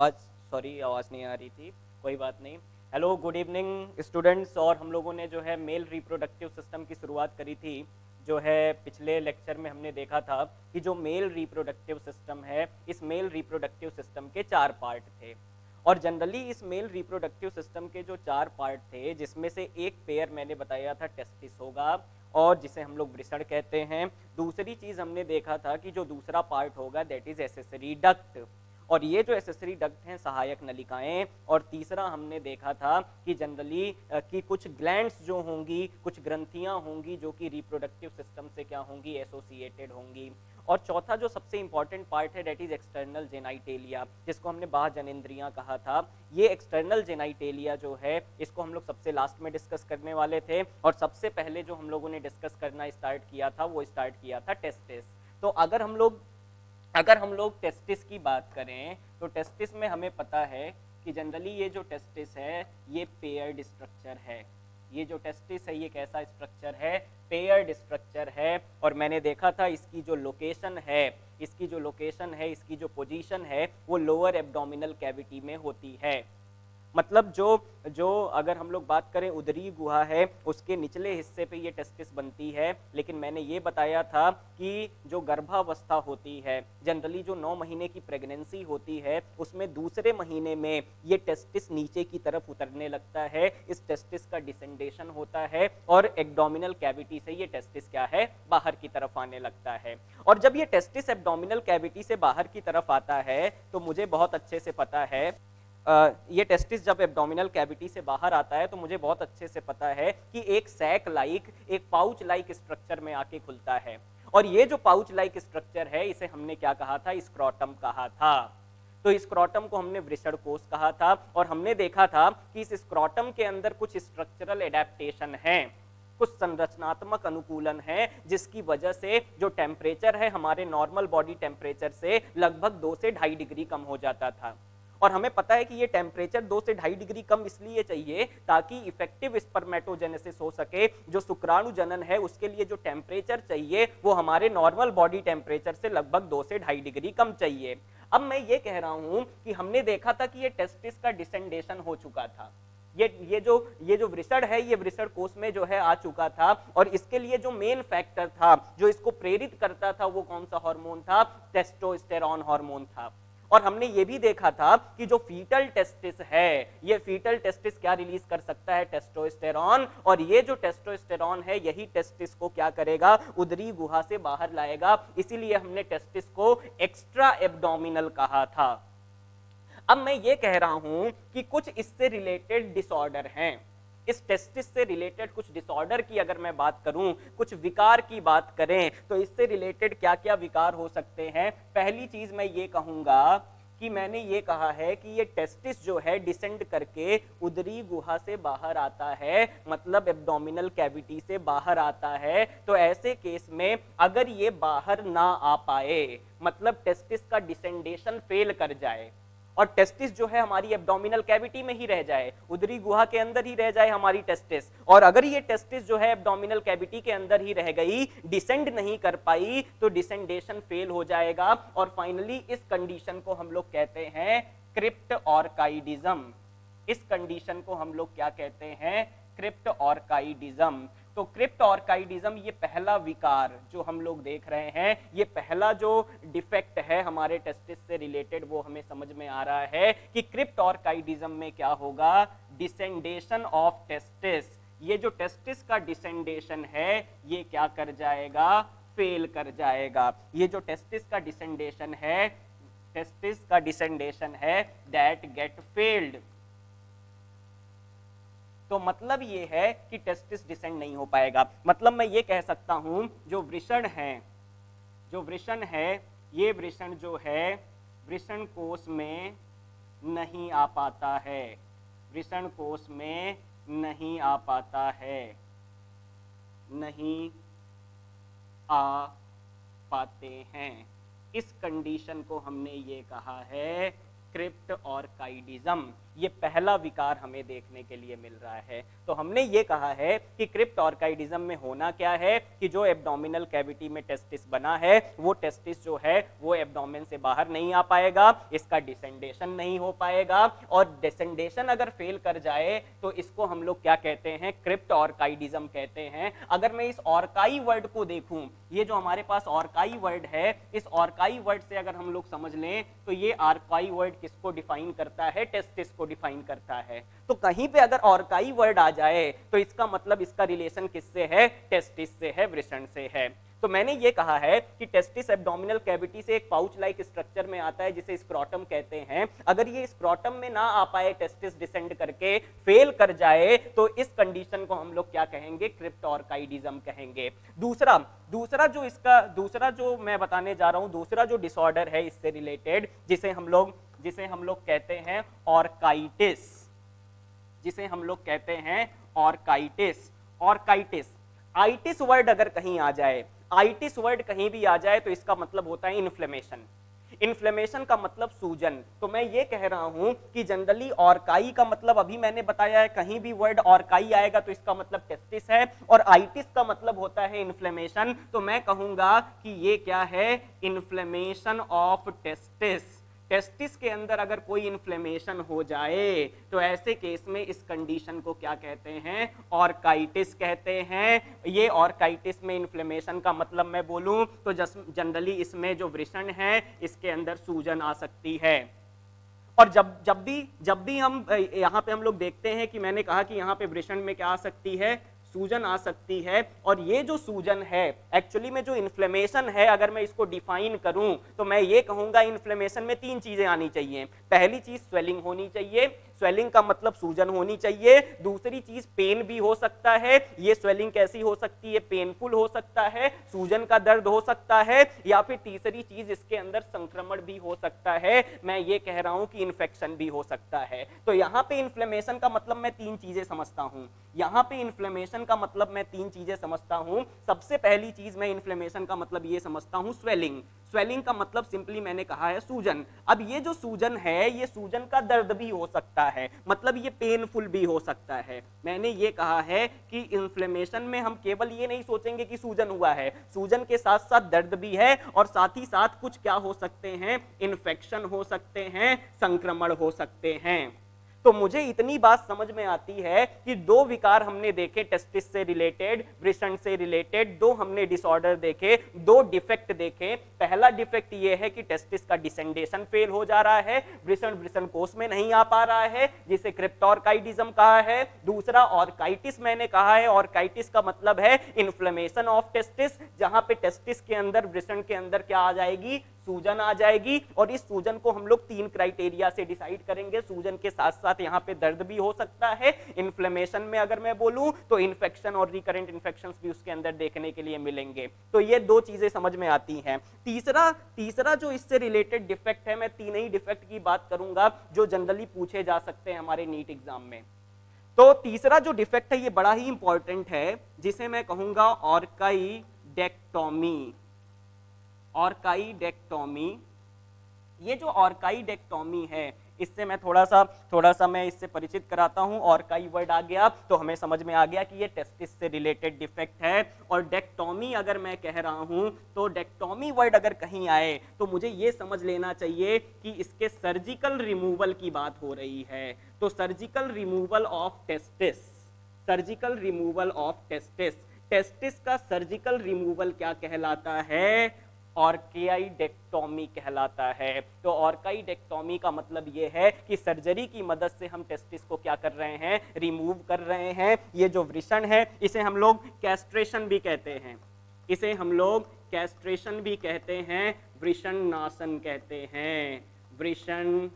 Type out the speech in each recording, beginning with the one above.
आज सॉरी आवाज़ नहीं आ रही थी, कोई बात नहीं। Hello good evening students. और हम लोगों ने जो है मेल रिप्रोडक्टिव सिस्टम की शुरुआत करी थी। जो है पिछले लेक्चर में हमने देखा था कि जो मेल रिप्रोडक्टिव सिस्टम है, इस मेल रिप्रोडक्टिव सिस्टम के 4 पार्ट थे। और जनरली इस मेल रिप्रोडक्टिव सिस्टम के जो 4 पार्ट थे, जिसमें से एक पेयर मैंने बताया था टेस्टिस होगा, और जिसे हम लोग वृषण कहते हैं। दूसरी चीज़ हमने देखा था कि जो दूसरा पार्ट होगा दैट इज एसेसरी डक्ट, और ये जो एसेसरी डक्ट हैं सहायक नलिकाएं। और तीसरा हमने देखा था कि जनरली कि कुछ ग्लैंड्स जो होंगी, कुछ ग्रंथियां होंगी जो कि रिप्रोडक्टिव सिस्टम से क्या होंगी, एसोसिएटेड होंगी। और चौथा जो सबसे इंपॉर्टेंट पार्ट है डेट इज एक्सटर्नल जेनाइटेलिया, जिसको हमने बाह्य जनेंद्रियां कहा था। ये एक्सटर्नल जेनाइटेलिया जो है, इसको हम लोग सबसे लास्ट में डिस्कस करने वाले थे, और सबसे पहले जो हम लोगों ने डिस्कस करना स्टार्ट किया था वो स्टार्ट किया था टेस्टिस। तो अगर हम लोग टेस्टिस की बात करें, तो टेस्टिस में हमें पता है कि जनरली ये जो टेस्टिस है ये पेयर्ड स्ट्रक्चर है। ये जो टेस्टिस है ये कैसा स्ट्रक्चर है, पेयर्ड स्ट्रक्चर है। और मैंने देखा था इसकी जो लोकेशन है, इसकी जो पोजीशन है वो लोअर एब्डोमिनल कैविटी में होती है। मतलब जो जो अगर हम लोग बात करें उदरी गुहा है, उसके निचले हिस्से पे ये टेस्टिस बनती है। लेकिन मैंने ये बताया था कि जो गर्भावस्था होती है, जनरली जो 9 महीने की प्रेगनेंसी होती है, उसमें दूसरे महीने में ये टेस्टिस नीचे की तरफ उतरने लगता है। इस टेस्टिस का डिसेंडेशन होता है और एब्डोमिनल कैविटी से ये टेस्टिस क्या है, बाहर की तरफ आने लगता है। और जब ये टेस्टिस एब्डोमिनल कैविटी से बाहर की तरफ आता है, तो मुझे बहुत अच्छे से पता है ये टेस्टिस जब एब्डोमिनल कैविटी से बाहर आता है, तो मुझे बहुत अच्छे से पता है कि एक सैक लाइक, एक पाउच लाइक स्ट्रक्चर में आके खुलता है। और ये जो पाउच लाइक स्ट्रक्चर है, इसे हमने क्या कहा था, स्क्रोटम कहा था। तो स्क्रोटम को हमने वृषण कोश कहा था। और हमने देखा था कि इस स्क्रोटम के अंदर कुछ स्ट्रक्चरल एडेप्टेशन है, कुछ संरचनात्मक अनुकूलन है, जिसकी वजह से जो टेम्परेचर है हमारे नॉर्मल बॉडी टेम्परेचर से लगभग 2 से 2.5 डिग्री कम हो जाता था। और हमें पता है कि ये टेम्परेचर 2 से 2.5 डिग्री कम इसलिए चाहिए ताकि इफेक्टिव स्पर्मेटोजेनेसिस हो सके। जो शुक्राणु जनन है उसके लिए जो टेम्परेचर चाहिए वो हमारे नॉर्मल बॉडी टेम्परेचर से लगभग 2 से 2.5 डिग्री कम चाहिए। अब मैं ये कह रहा हूं कि हमने देखा था कि ये टेस्टिस का डिसेंडेशन हो चुका था। ये जो वृषण है, ये वृषण कोश में जो है आ चुका था। और इसके लिए जो मेन फैक्टर था, जो इसको प्रेरित करता था, वो कौन सा हार्मोन था, टेस्टोस्टेरॉन हार्मोन था। और हमने ये भी देखा था कि जो फीटल टेस्टिस है, ये फीटल टेस्टिस क्या रिलीज कर सकता है, टेस्टोस्टेरॉन। और ये जो टेस्टोस्टेरॉन है यही टेस्टिस को क्या करेगा, उदरी गुहा से बाहर लाएगा। इसीलिए हमने टेस्टिस को एक्स्ट्रा एब्डोमिनल कहा था। अब मैं ये कह रहा हूं कि कुछ इससे रिलेटेड डिसऑर्डर हैं। इस टेस्टिस से रिलेटेड कुछ डिसऑर्डर की अगर मैं बात करूं, कुछ विकार की बात करें, तो इससे रिलेटेड क्या क्या विकार हो सकते हैं। पहली चीज मैं ये कहूंगा कि मैंने ये कहा है कि ये टेस्टिस जो है डिसेंड करके उदरी गुहा से बाहर आता है, मतलब एब्डोमिनल कैविटी से बाहर आता है। तो ऐसे केस में अगर ये बाहर ना आ पाए, मतलब टेस्टिस का डिसेंडेशन फेल कर जाए, और टेस्टिस जो है हमारी एब्डोमिनल कैविटी में ही रह जाए, उदरी गुहा के अंदर ही रह जाए हमारी टेस्टिस, और अगर ये टेस्टिस जो है एब्डोमिनल कैविटी के अंदर ही रह गई, डिसेंड नहीं कर पाई, तो डिसेंडेशन फेल हो जाएगा। और फाइनली इस कंडीशन को हम लोग कहते हैं क्रिप्ट ऑर्काइडिज्म। इस कंडीशन को हम लोग क्या कहते हैं, क्रिप्ट ऑर्काइडिज्म। तो क्रिप्ट ऑर्काइडिज्म ये पहला विकार जो हम लोग देख रहे हैं, ये पहला जो डिफेक्ट है हमारे टेस्टिस से रिलेटेड, वो हमें समझ में आ रहा है कि क्रिप्ट ऑर्काइडिज्म में क्या होगा, डिसेंडेशन ऑफ टेस्टिस। ये जो टेस्टिस का डिसेंडेशन है ये क्या कर जाएगा, फेल कर जाएगा। ये जो टेस्टिस का डिसेंडेशन है, दैट गेट फेल्ड। तो मतलब ये है कि टेस्टिस डिसेंड नहीं हो पाएगा। मतलब मैं ये कह सकता हूं जो वृषण है, ये वृषण जो है वृषण कोश में नहीं आ पाता है, वृषण कोश में नहीं आ पाता है, नहीं आ पाते हैं। इस कंडीशन को हमने ये कहा है क्रिप्ट ऑर्काइडिज्म। ये पहला विकार हमें देखने के लिए मिल रहा है। तो हमने ये कहा है कि क्रिप्ट ऑर्काइडिज्म में होना क्या है कि जो एब्डोमिनल कैविटी में टेस्टिस बना है वो टेस्टिस जो है वो एब्डोमेन से बाहर नहीं आ पाएगा, इसका डिसेंडेशन नहीं हो पाएगा, और डिसेंडेशन अगर फेल कर जाए तो इसको हम लोग क्या कहते हैं, क्रिप्ट ऑर्काइडिज्म कहते हैं। अगर मैं इस ऑर्काई वर्ड को देखूं, ये जो हमारे पास ऑर्काई वर्ड है, इस ऑर्काई वर्ड से अगर हम लोग समझ लें तो ये ऑर्काई वर्ड किसको डिफाइन करता है, टेस्टिस को डिफाइन करता है। तो कहीं पे अगर ऑर्काई वर्ड आ जाए तो इसका मतलब इसका रिलेशन किससे है, टेस्टिस से है, वृषण से है। तो मैंने ये कहा है कि टेस्टिस एब्डोमिनल कैविटी से एक पाउच लाइक स्ट्रक्चर में आता है जिसे स्क्रोटम कहते हैं। अगर ये स्क्रोटम में ना आ पाए, टेस्टिस डिसेंड करके फेल कर जाए, तो इस कंडीशन को हम लोग क्या कहेंगे, क्रिप्ट ऑर्काइडिज्म कहेंगे। दूसरा जो मैं बताने जा रहा हूं, दूसरा जो डिसऑर्डर है इससे रिलेटेड, जिसे हम लोग कहते हैं ऑर्काइटिस, जिसे हम लोग कहते हैं ऑर्काइटिस। आइटिस वर्ड अगर कहीं आ जाए, आइटिस वर्ड कहीं भी आ जाए तो इसका मतलब होता है इन्फ्लेमेशन। इन्फ्लेमेशन का मतलब सूजन। तो मैं ये कह रहा हूं कि जनरली ऑर्काई का मतलब अभी मैंने बताया है, कहीं भी वर्ड ऑर्काई आएगा तो इसका मतलब टेस्टिस है, और आइटिस का मतलब होता है इन्फ्लेमेशन। तो मैं कहूंगा कि ये क्या है, इन्फ्लेमेशन ऑफ टेस्टिस। टेस्टिस के अंदर अगर कोई इन्फ्लेमेशन हो जाए तो ऐसे केस में इस कंडीशन को क्या कहते हैं, ऑर्काइटिस कहते हैं। ये ऑर्काइटिस में इन्फ्लेमेशन का मतलब मैं बोलूं तो जनरली इसमें जो वृषण है इसके अंदर सूजन आ सकती है। और जब भी हम यहाँ पे हम लोग देखते हैं कि मैंने कहा कि यहाँ पे वृषण में क्या आ सकती है, सूजन आ सकती है। और ये जो सूजन है, एक्चुअली में जो इन्फ्लेमेशन है, अगर मैं इसको डिफाइन करूं तो मैं ये कहूंगा इन्फ्लेमेशन में 3 चीजें आनी चाहिए। पहली चीज स्वेलिंग होनी चाहिए, स्वेलिंग का मतलब सूजन होनी चाहिए। दूसरी चीज पेन भी हो सकता है, ये स्वेलिंग कैसी हो सकती है, पेनफुल हो सकता है, सूजन का दर्द हो सकता है, या फिर तीसरी चीज इसके अंदर संक्रमण भी हो सकता है, मैं ये कह रहा हूं कि इन्फेक्शन भी हो सकता है। तो यहाँ पे इन्फ्लेमेशन का मतलब मैं 3 चीजें समझता हूं, यहाँ पे इन्फ्लेमेशन का मतलब मैं 3 चीजें समझता हूं। सबसे पहली चीज मैं इन्फ्लेमेशन का मतलब ये समझता हूं, स्वेलिंग। स्वेलिंग का मतलब सिंपली मैंने कहा है सूजन। अब ये जो सूजन है, ये सूजन का दर्द भी हो सकता है, मतलब ये पेनफुल भी हो सकता है। मैंने ये कहा है कि इन्फ्लेमेशन में हम केवल ये नहीं सोचेंगे कि सूजन हुआ है, सूजन के साथ साथ दर्द भी है, और साथ ही साथ कुछ क्या हो सकते हैं, इन्फेक्शन हो सकते हैं, संक्रमण हो सकते हैं। तो मुझे इतनी बात समझ में आती है कि 2 विकार हमने देखे टेस्टिस से रिलेटेड, वृषण से रिलेटेड, 2 हमने डिसऑर्डर देखे, 2 डिफेक्ट देखे। पहला डिफेक्ट ये है कि टेस्टिस का डिसेंडेशन फेल हो जा रहा है, वृषण कोष में नहीं आ पा रहा है, जिसे क्रिप्ट ऑर्काइडिज्म कहा है। दूसरा ऑर्काइटिस मैंने कहा है, ऑर्काइटिस का मतलब है इन्फ्लेमेशन ऑफ टेस्टिस, जहां पे टेस्टिस के अंदर, वृषण के अंदर क्या आ जाएगी, सूजन आ जाएगी। और इस सूजन को हम लोग 3 क्राइटेरिया से डिसाइड करेंगे। सूजन के साथ साथ यहाँ पे दर्द भी हो सकता है। इन्फ्लेमेशन में अगर मैं बोलूं तो इन्फेक्शन और रिकरेंट इन्फेक्शंस भी उसके अंदर देखने के लिए मिलेंगे। तो ये 2 चीजें समझ में आती हैं। तीसरा जो इससे रिलेटेड डिफेक्ट है, मैं 3 ही डिफेक्ट की बात करूंगा जो जनरली पूछे जा सकते हैं हमारे नीट एग्जाम में। तो तीसरा जो डिफेक्ट है ये बड़ा ही इंपॉर्टेंट है, जिसे मैं कहूंगा ऑर्काइडेक्टोमी। ऑर्काइडेक्टोमी, ये जो ऑर्काइडेक्टोमी है, इससे मैं थोड़ा सा मैं इससे परिचित कराता हूं। ऑर्काई वर्ड आ गया तो हमें समझ में आ गया कि ये टेस्टिस से रिलेटेड डिफेक्ट है। और डेक्टोमी अगर मैं कह रहा हूं तो डेक्टोमी वर्ड अगर कहीं आए तो मुझे ये समझ लेना चाहिए कि इसके सर्जिकल रिमूवल की बात हो रही है। तो surgical removal of testis, surgical removal of testis, testis का सर्जिकल रिमूवल क्या कहलाता है, ऑर्काइडेक्टोमी कहलाता है। तो ऑर्काइडेक्टोमी का मतलब ये है कि सर्जरी की मदद से हम टेस्टिस को क्या कर रहे हैं, रिमूव कर रहे हैं। ये जो वृषण है इसे हम लोग कैस्ट्रेशन भी कहते हैं, इसे हम लोग कैस्ट्रेशन भी कहते हैं, वृषण नाशन कहते हैं, वृषण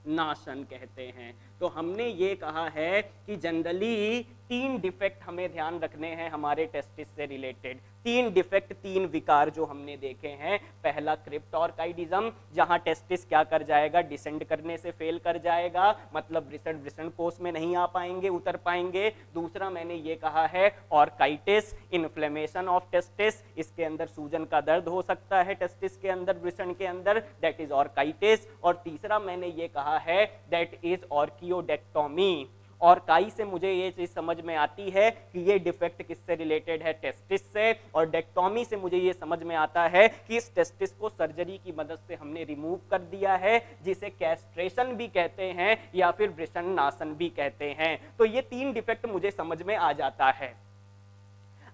नाशन कहते हैं। तो हमने ये कहा है कि जनरली 3 डिफेक्ट हमें ध्यान रखने हैं हमारे टेस्टिस से रिलेटेड। तीन डिफेक्ट, तीन विकार जो हमने देखे हैं। पहला क्रिप्टोर्काइडिज्म, जहां टेस्टिस क्या कर जाएगा, डिसेंड करने से फेल कर जाएगा, मतलब वृषण कोष में नहीं आ पाएंगे, उतर पाएंगे। दूसरा मैंने ये कहा है ऑर्काइटिस, इन्फ्लेमेशन ऑफ टेस्टिस, इसके अंदर सूजन का दर्द हो सकता है टेस्टिस के अंदर, वृषण के अंदर, दैट इज ऑर्काइटिस। और तीसरा मैंने ये कहा है दैट इज ऑर्कियोडेक्टोमी। और काई से मुझे ये चीज समझ में आती है कि ये डिफेक्ट किससे रिलेटेड है, टेस्टिस से। और डेक्टोमी से मुझे ये समझ में आता है कि इस टेस्टिस को सर्जरी की मदद से हमने रिमूव कर दिया है, जिसे कैस्ट्रेशन भी कहते हैं या फिर वृषण नाशन भी कहते हैं। तो ये तीन डिफेक्ट मुझे समझ में आ जाता है।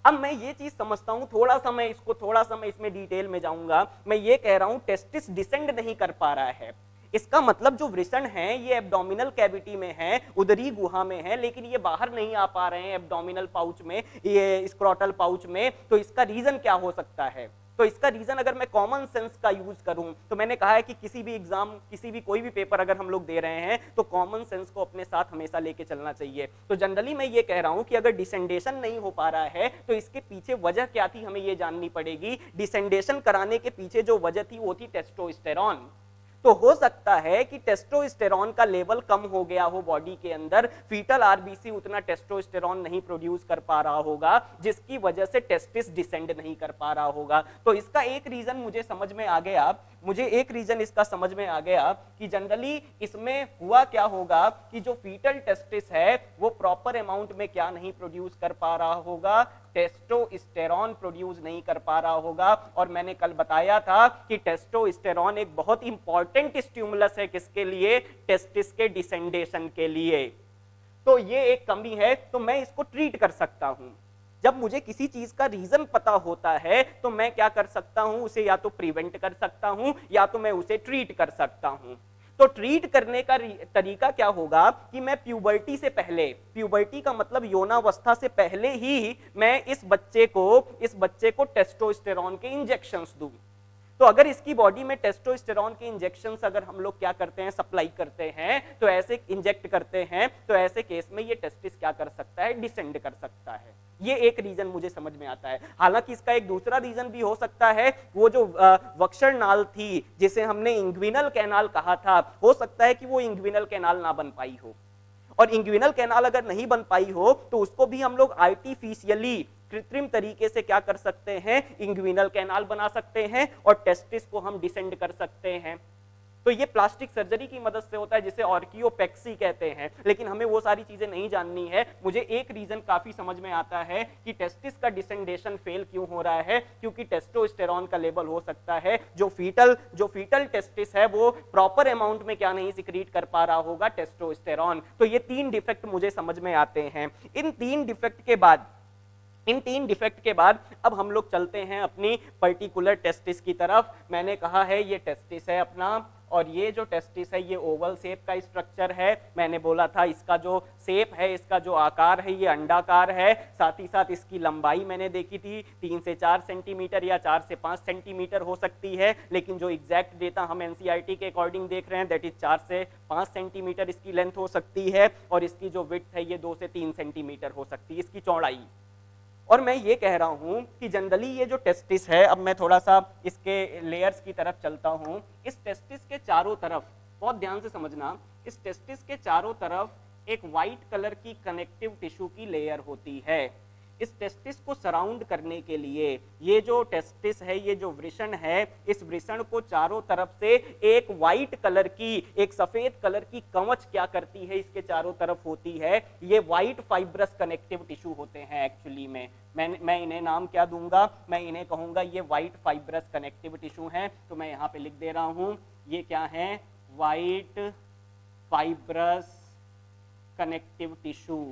अब मैं ये चीज समझता हूं, थोड़ा सा मैं इसमें डिटेल में जाऊंगा। मैं ये कह रहा हूं टेस्टिस डिसेंड नहीं कर पा रहा है, इसका मतलब जो वृषण है ये एब्डोमिनल कैविटी में है, उदरी गुहा में है, लेकिन ये बाहर नहीं आ पा रहे हैं एब्डोमिनल पाउच में, ये स्क्रोटल पाउच में। तो इसका रीजन क्या हो सकता है? तो इसका रीजन अगर मैं कॉमन सेंस का यूज करूं, तो मैंने कहा है कि किसी भी एग्जाम, कोई भी पेपर अगर हम लोग दे रहे हैं तो कॉमन सेंस को अपने साथ हमेशा लेके चलना चाहिए। तो जनरली मैं ये कह रहा हूं कि अगर डिसेंडेशन नहीं हो पा रहा है तो इसके पीछे वजह क्या थी, हमें ये जाननी पड़ेगी। डिसेंडेशन कराने के पीछे जो वजह थी वो थी टेस्टोस्टेरॉन। तो हो सकता है कि टेस्टोस्टेरॉन का लेवल कम हो गया हो बॉडी के अंदर, फीटल आरबीसी उतना टेस्टोस्टेरॉन नहीं प्रोड्यूस कर पा रहा होगा, जिसकी वजह से टेस्टिस डिसेंड नहीं कर पा रहा होगा। तो इसका एक रीजन मुझे समझ में आ गया, इसका समझ में आ गया कि जनरली इसमें हुआ क्या होगा कि जो फीटल टेस्टिस है वो प्रॉपर अमाउंट में क्या नहीं प्रोड्यूस कर पा रहा होगा, टेस्टोस्टेरॉन प्रोड्यूस नहीं कर पा रहा होगा। और मैंने कल बताया था कि टेस्टोस्टेरॉन एक बहुत इंपॉर्टेंट स्टिमुलस है किसके लिए, टेस्टिस के डिसेंडेशन के लिए। तो ये एक कमी है, तो मैं इसको ट्रीट कर सकता हूं। जब मुझे किसी चीज का रीजन पता होता है तो मैं क्या कर सकता हूं, उसे या तो प्रिवेंट कर सकता हूं या तो मैं उसे ट्रीट कर सकता हूं। तो ट्रीट करने का तरीका क्या होगा कि मैं प्यूबर्टी से पहले, प्यूबर्टी का मतलब यौनावस्था से पहले ही मैं इस बच्चे को टेस्टोस्टेरॉन के इंजेक्शंस दूं। तो अगर इसकी बॉडी में टेस्टोस्टेरॉन के इंजेक्शंस अगर हम लोग क्या करते हैं, सप्लाई करते हैं, तो ऐसे इंजेक्ट करते हैं, तो ऐसे केस में ये टेस्टिस क्या कर सकता है, डिसेंड कर सकता है। ये एक रीजन मुझे समझ में आता है। हालांकि इसका एक दूसरा रीजन भी हो सकता है, वो जो वक्षर नाल थी जिसे हमने इंग्विनल कैनाल कहा था, हो सकता है कि वो इंग्विनल कैनाल ना बन पाई हो। और इंग्विनल कैनाल अगर नहीं बन पाई हो तो उसको भी हम लोग आर्टिफिशियली, कृत्रिम तरीके से क्या कर सकते हैं, इंग्विनल कैनाल बना सकते हैं और टेस्टिस को हम डिसेंड कर सकते हैं। तो ये प्लास्टिक सर्जरी की मदद से होता है, जिसे ऑर्कियोपेक्सी कहते हैं। लेकिन हमें वो सारी चीजें नहीं जाननी है। मुझे एक रीजन काफी समझ में आता है कि टेस्टिस का डिसेंडेशन फेल क्यों हो रहा है, क्योंकि टेस्टोस्टेरॉन का लेवल हो सकता है, जो फीटल टेस्टिस है वो प्रॉपर अमाउंट में क्या नहीं सिक्रीट कर पा रहा होगा, टेस्टोस्टेरॉन। तो ये तीन डिफेक्ट मुझे समझ में आते हैं। इन तीन डिफेक्ट के बाद अब हम लोग चलते हैं अपनी पर्टिकुलर टेस्टिस की तरफ। मैंने कहा है ये टेस्टिस है अपना, और ये जो टेस्टिस है ये ओवल शेप का स्ट्रक्चर है। मैंने बोला था इसका जो शेप है, इसका जो आकार है, ये अंडाकार है। साथ ही साथ इसकी लंबाई मैंने देखी थी 3 से 4 सेंटीमीटर या 4 से 5 सेंटीमीटर हो सकती है, लेकिन जो एग्जैक्ट डेटा हम एनसीईआरटी के अकॉर्डिंग देख रहे हैं दैट इज 4 से 5 सेंटीमीटर इसकी लेंथ हो सकती है, और इसकी जो विड्थ है ये 2 से 3 सेंटीमीटर हो सकती है, इसकी चौड़ाई। और मैं ये कह रहा हूं कि जनरली ये जो टेस्टिस है, अब मैं थोड़ा सा इसके लेयर्स की तरफ चलता हूं। इस टेस्टिस के चारों तरफ, बहुत ध्यान से समझना, इस टेस्टिस के चारों तरफ एक व्हाइट कलर की कनेक्टिव टिश्यू की लेयर होती है। इस टेस्टिस को सराउंड करने के लिए ये जो टेस्टिस है, ये जो वृषण है, इस वृषण को चारों तरफ से एक व्हाइट कलर की, एक सफेद कलर की कवच क्या करती है, इसके चारों तरफ होती है। ये व्हाइट फाइब्रस कनेक्टिव टिश्यू होते हैं एक्चुअली में। मैं इन्हें नाम क्या दूंगा, मैं इन्हें कहूंगा ये व्हाइट फाइब्रस कनेक्टिव टिश्यू हैं। तो मैं यहाँ पे लिख दे रहा हूं, ये क्या है, white fibrous connective tissue.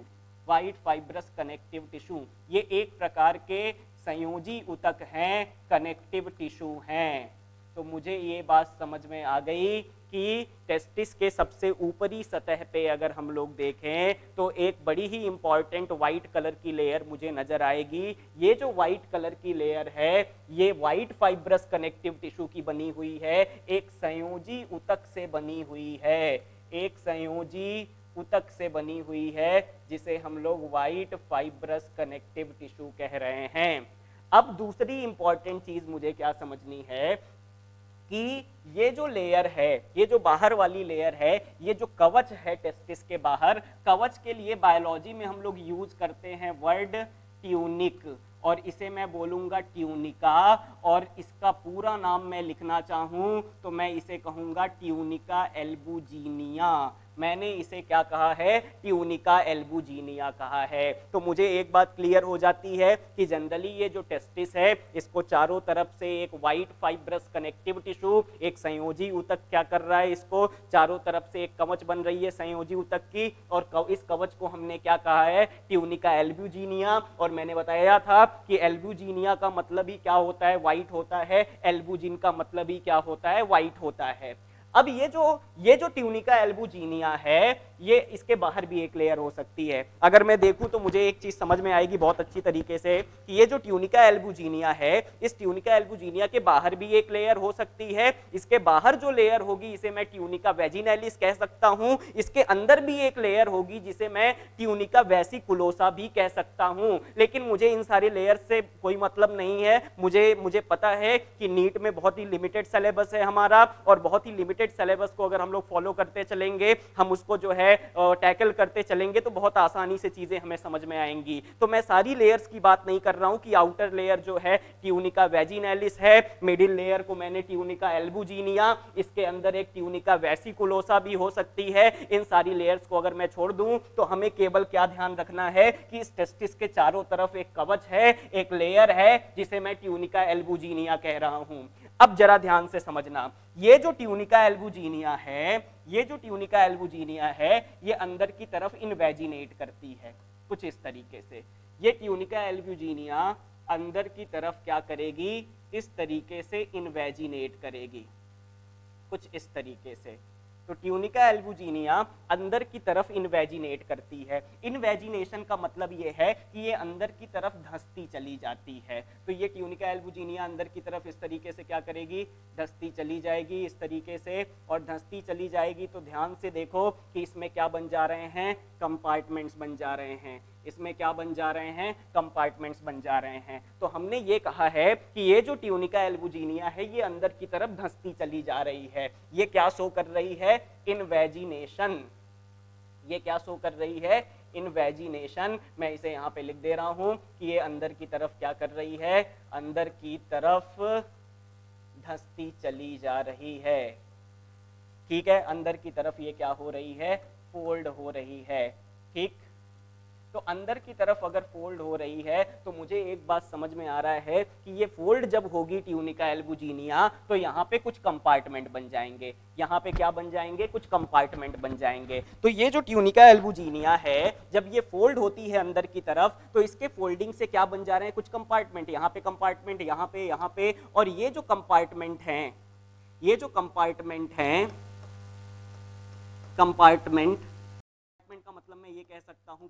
White fibrous connective tissue ये एक प्रकार के संयोजी ऊतक हैं, कनेक्टिव टिश्यू हैं। तो मुझे ये बात समझ में आ गई कि टेस्टिस के सबसे ऊपरी सतह पे अगर हम लोग देखें तो एक बड़ी ही इंपॉर्टेंट व्हाइट कलर की लेयर मुझे नजर आएगी। ये जो व्हाइट कलर की लेयर है ये व्हाइट फाइब्रस कनेक्टिव टिश्यू की बनी हुई है, एक संयोजी ऊतक से बनी हुई है, एक संयोजी ऊतक से बनी हुई है, जिसे हम लोग व्हाइट फाइब्रस कनेक्टिव टिश्यू कह रहे हैं। अब दूसरी इंपॉर्टेंट चीज मुझे क्या समझनी है कि ये जो लेयर है, ये जो बाहर वाली लेयर है, ये जो कवच है टेस्टिस के बाहर, कवच के लिए बायोलॉजी में हम लोग यूज करते हैं वर्ड ट्यूनिक, और इसे मैं बोलूंगा ट्यूनिका, और इसका पूरा नाम मैं लिखना चाहूं तो मैं इसे कहूंगा ट्यूनिका एल्बुजिनिया। मैंने इसे क्या कहा है? ट्यूनिका एल्बुजिनिया कहा है। तो मुझे एक बात क्लियर हो जाती है कि जनरली ये जो टेस्टिस है, इसको चारों तरफ से एक वाइट फाइब्रस कनेक्टिव टिश्यू, एक संयोजी ऊतक क्या कर रहा है, इसको चारों तरफ से एक कवच बन रही है संयोजी ऊतक की, और इस कवच को हमने क्या कहा है? Tunica albuginea. और मैंने बताया था कि एल्बुजिनिया का मतलब ही क्या होता है? वाइट होता है। एल्बुजिन का मतलब ही क्या होता है? वाइट होता है। अब ये जो ट्यूनिका एल्बुजिनिया है, ये इसके बाहर भी एक लेयर हो सकती है। अगर मैं देखूं तो मुझे एक चीज समझ में आएगी बहुत अच्छी तरीके से कि ये जो ट्यूनिका एल्बुजिनिया है, इस ट्यूनिका एल्बुजिनिया के बाहर भी एक लेयर हो सकती है। इसके बाहर जो लेयर होगी इसे मैं ट्यूनिका वेजिनैलिस कह सकता हूं। इसके अंदर भी एक लेयर होगी जिसे मैं ट्यूनिका वेसिकुलोसा भी कह सकता हूं। लेकिन मुझे इन सारे लेयर से कोई मतलब नहीं है। मुझे पता है कि नीट में बहुत ही लिमिटेड सिलेबस है हमारा, और बहुत ही लिमिटेड सिलेबस को अगर हम लोग फॉलो करते चलेंगे, हम उसको जो है टैकल करते चलेंगे, तो बहुत आसानी से चीजें हमें समझ में आएंगी। तो मैं सारी लेयर्स की बात नहीं कर रहा हूं कि आउटर लेयर जो है ट्यूनिका वेजिनैलिस है, मिडिल लेयर को मैंने ट्यूनिका एल्बुजिनिया, इसके अंदर एक ट्यूनिका वेसिकुलोसा भी हो सकती है। इन सारी लेयर्स को अगर मैं छोड़ दूं तो हमें केवल क्या ध्यान रखना है कि इस टेस्टिस के चारों तरफ एक कवच है, एक लेयर है, जिसे मैं ट्यूनिका एल्बुजिनिया कह रहा हूं। अब जरा ध्यान से समझना, ये जो ट्यूनिका एल्बुजिनिया है, ये जो ट्यूनिका एल्बुजिनिया है, ये अंदर की तरफ इनवेजिनेट करती है कुछ इस तरीके से। ये ट्यूनिका एल्बुजिनिया अंदर की तरफ क्या करेगी? इस तरीके से इनवेजिनेट करेगी कुछ इस तरीके से। तो ट्यूनिका एल्बुजिनिया अंदर की तरफ इनवेजिनेट करती है। इनवेजिनेशन का मतलब ये है कि ये अंदर की तरफ धंसती चली जाती है। तो ये ट्यूनिका एल्बुजिनिया अंदर की तरफ इस तरीके से क्या करेगी? धंसती चली जाएगी इस तरीके से, और धंसती चली जाएगी तो ध्यान से देखो कि इसमें क्या बन जा रहे हैं? कंपार्टमेंट्स बन जा रहे हैं। इसमें क्या बन जा रहे हैं? कंपार्टमेंट्स बन जा रहे हैं। तो हमने ये कहा है कि ये जो ट्यूनिका एल्बुजिनिया है, ये अंदर की तरफ धंसती चली जा रही है। ये क्या शो कर रही है? इनवेजिनेशन। ये क्या शो कर रही है? इनवेजिनेशन। मैं इसे यहाँ पे लिख दे रहा हूं कि ये अंदर की तरफ क्या कर रही है? अंदर की तरफ धंसती चली जा रही है। ठीक है, अंदर की तरफ ये क्या हो रही है? फोल्ड हो रही है। ठीक, तो अंदर की तरफ अगर फोल्ड हो रही है तो मुझे एक बात समझ में आ रहा है कि ये फोल्ड जब होगी ट्यूनिका एल्बुजिनिया, तो यहाँ पे कुछ कंपार्टमेंट बन जाएंगे। यहाँ पे क्या बन जाएंगे? कुछ कंपार्टमेंट बन जाएंगे। तो ये जो ट्यूनिका एल्बुजिनिया है, जब ये फोल्ड होती है अंदर की तरफ, तो इसके फोल्डिंग से क्या बन जा रहे हैं? कुछ कंपार्टमेंट। यहाँ पे कंपार्टमेंट, यहाँ पे, और ये जो कंपार्टमेंट हैं, ये जो कंपार्टमेंट हैं, कंपार्टमेंट का मतलब मैं ये कह सकता हूं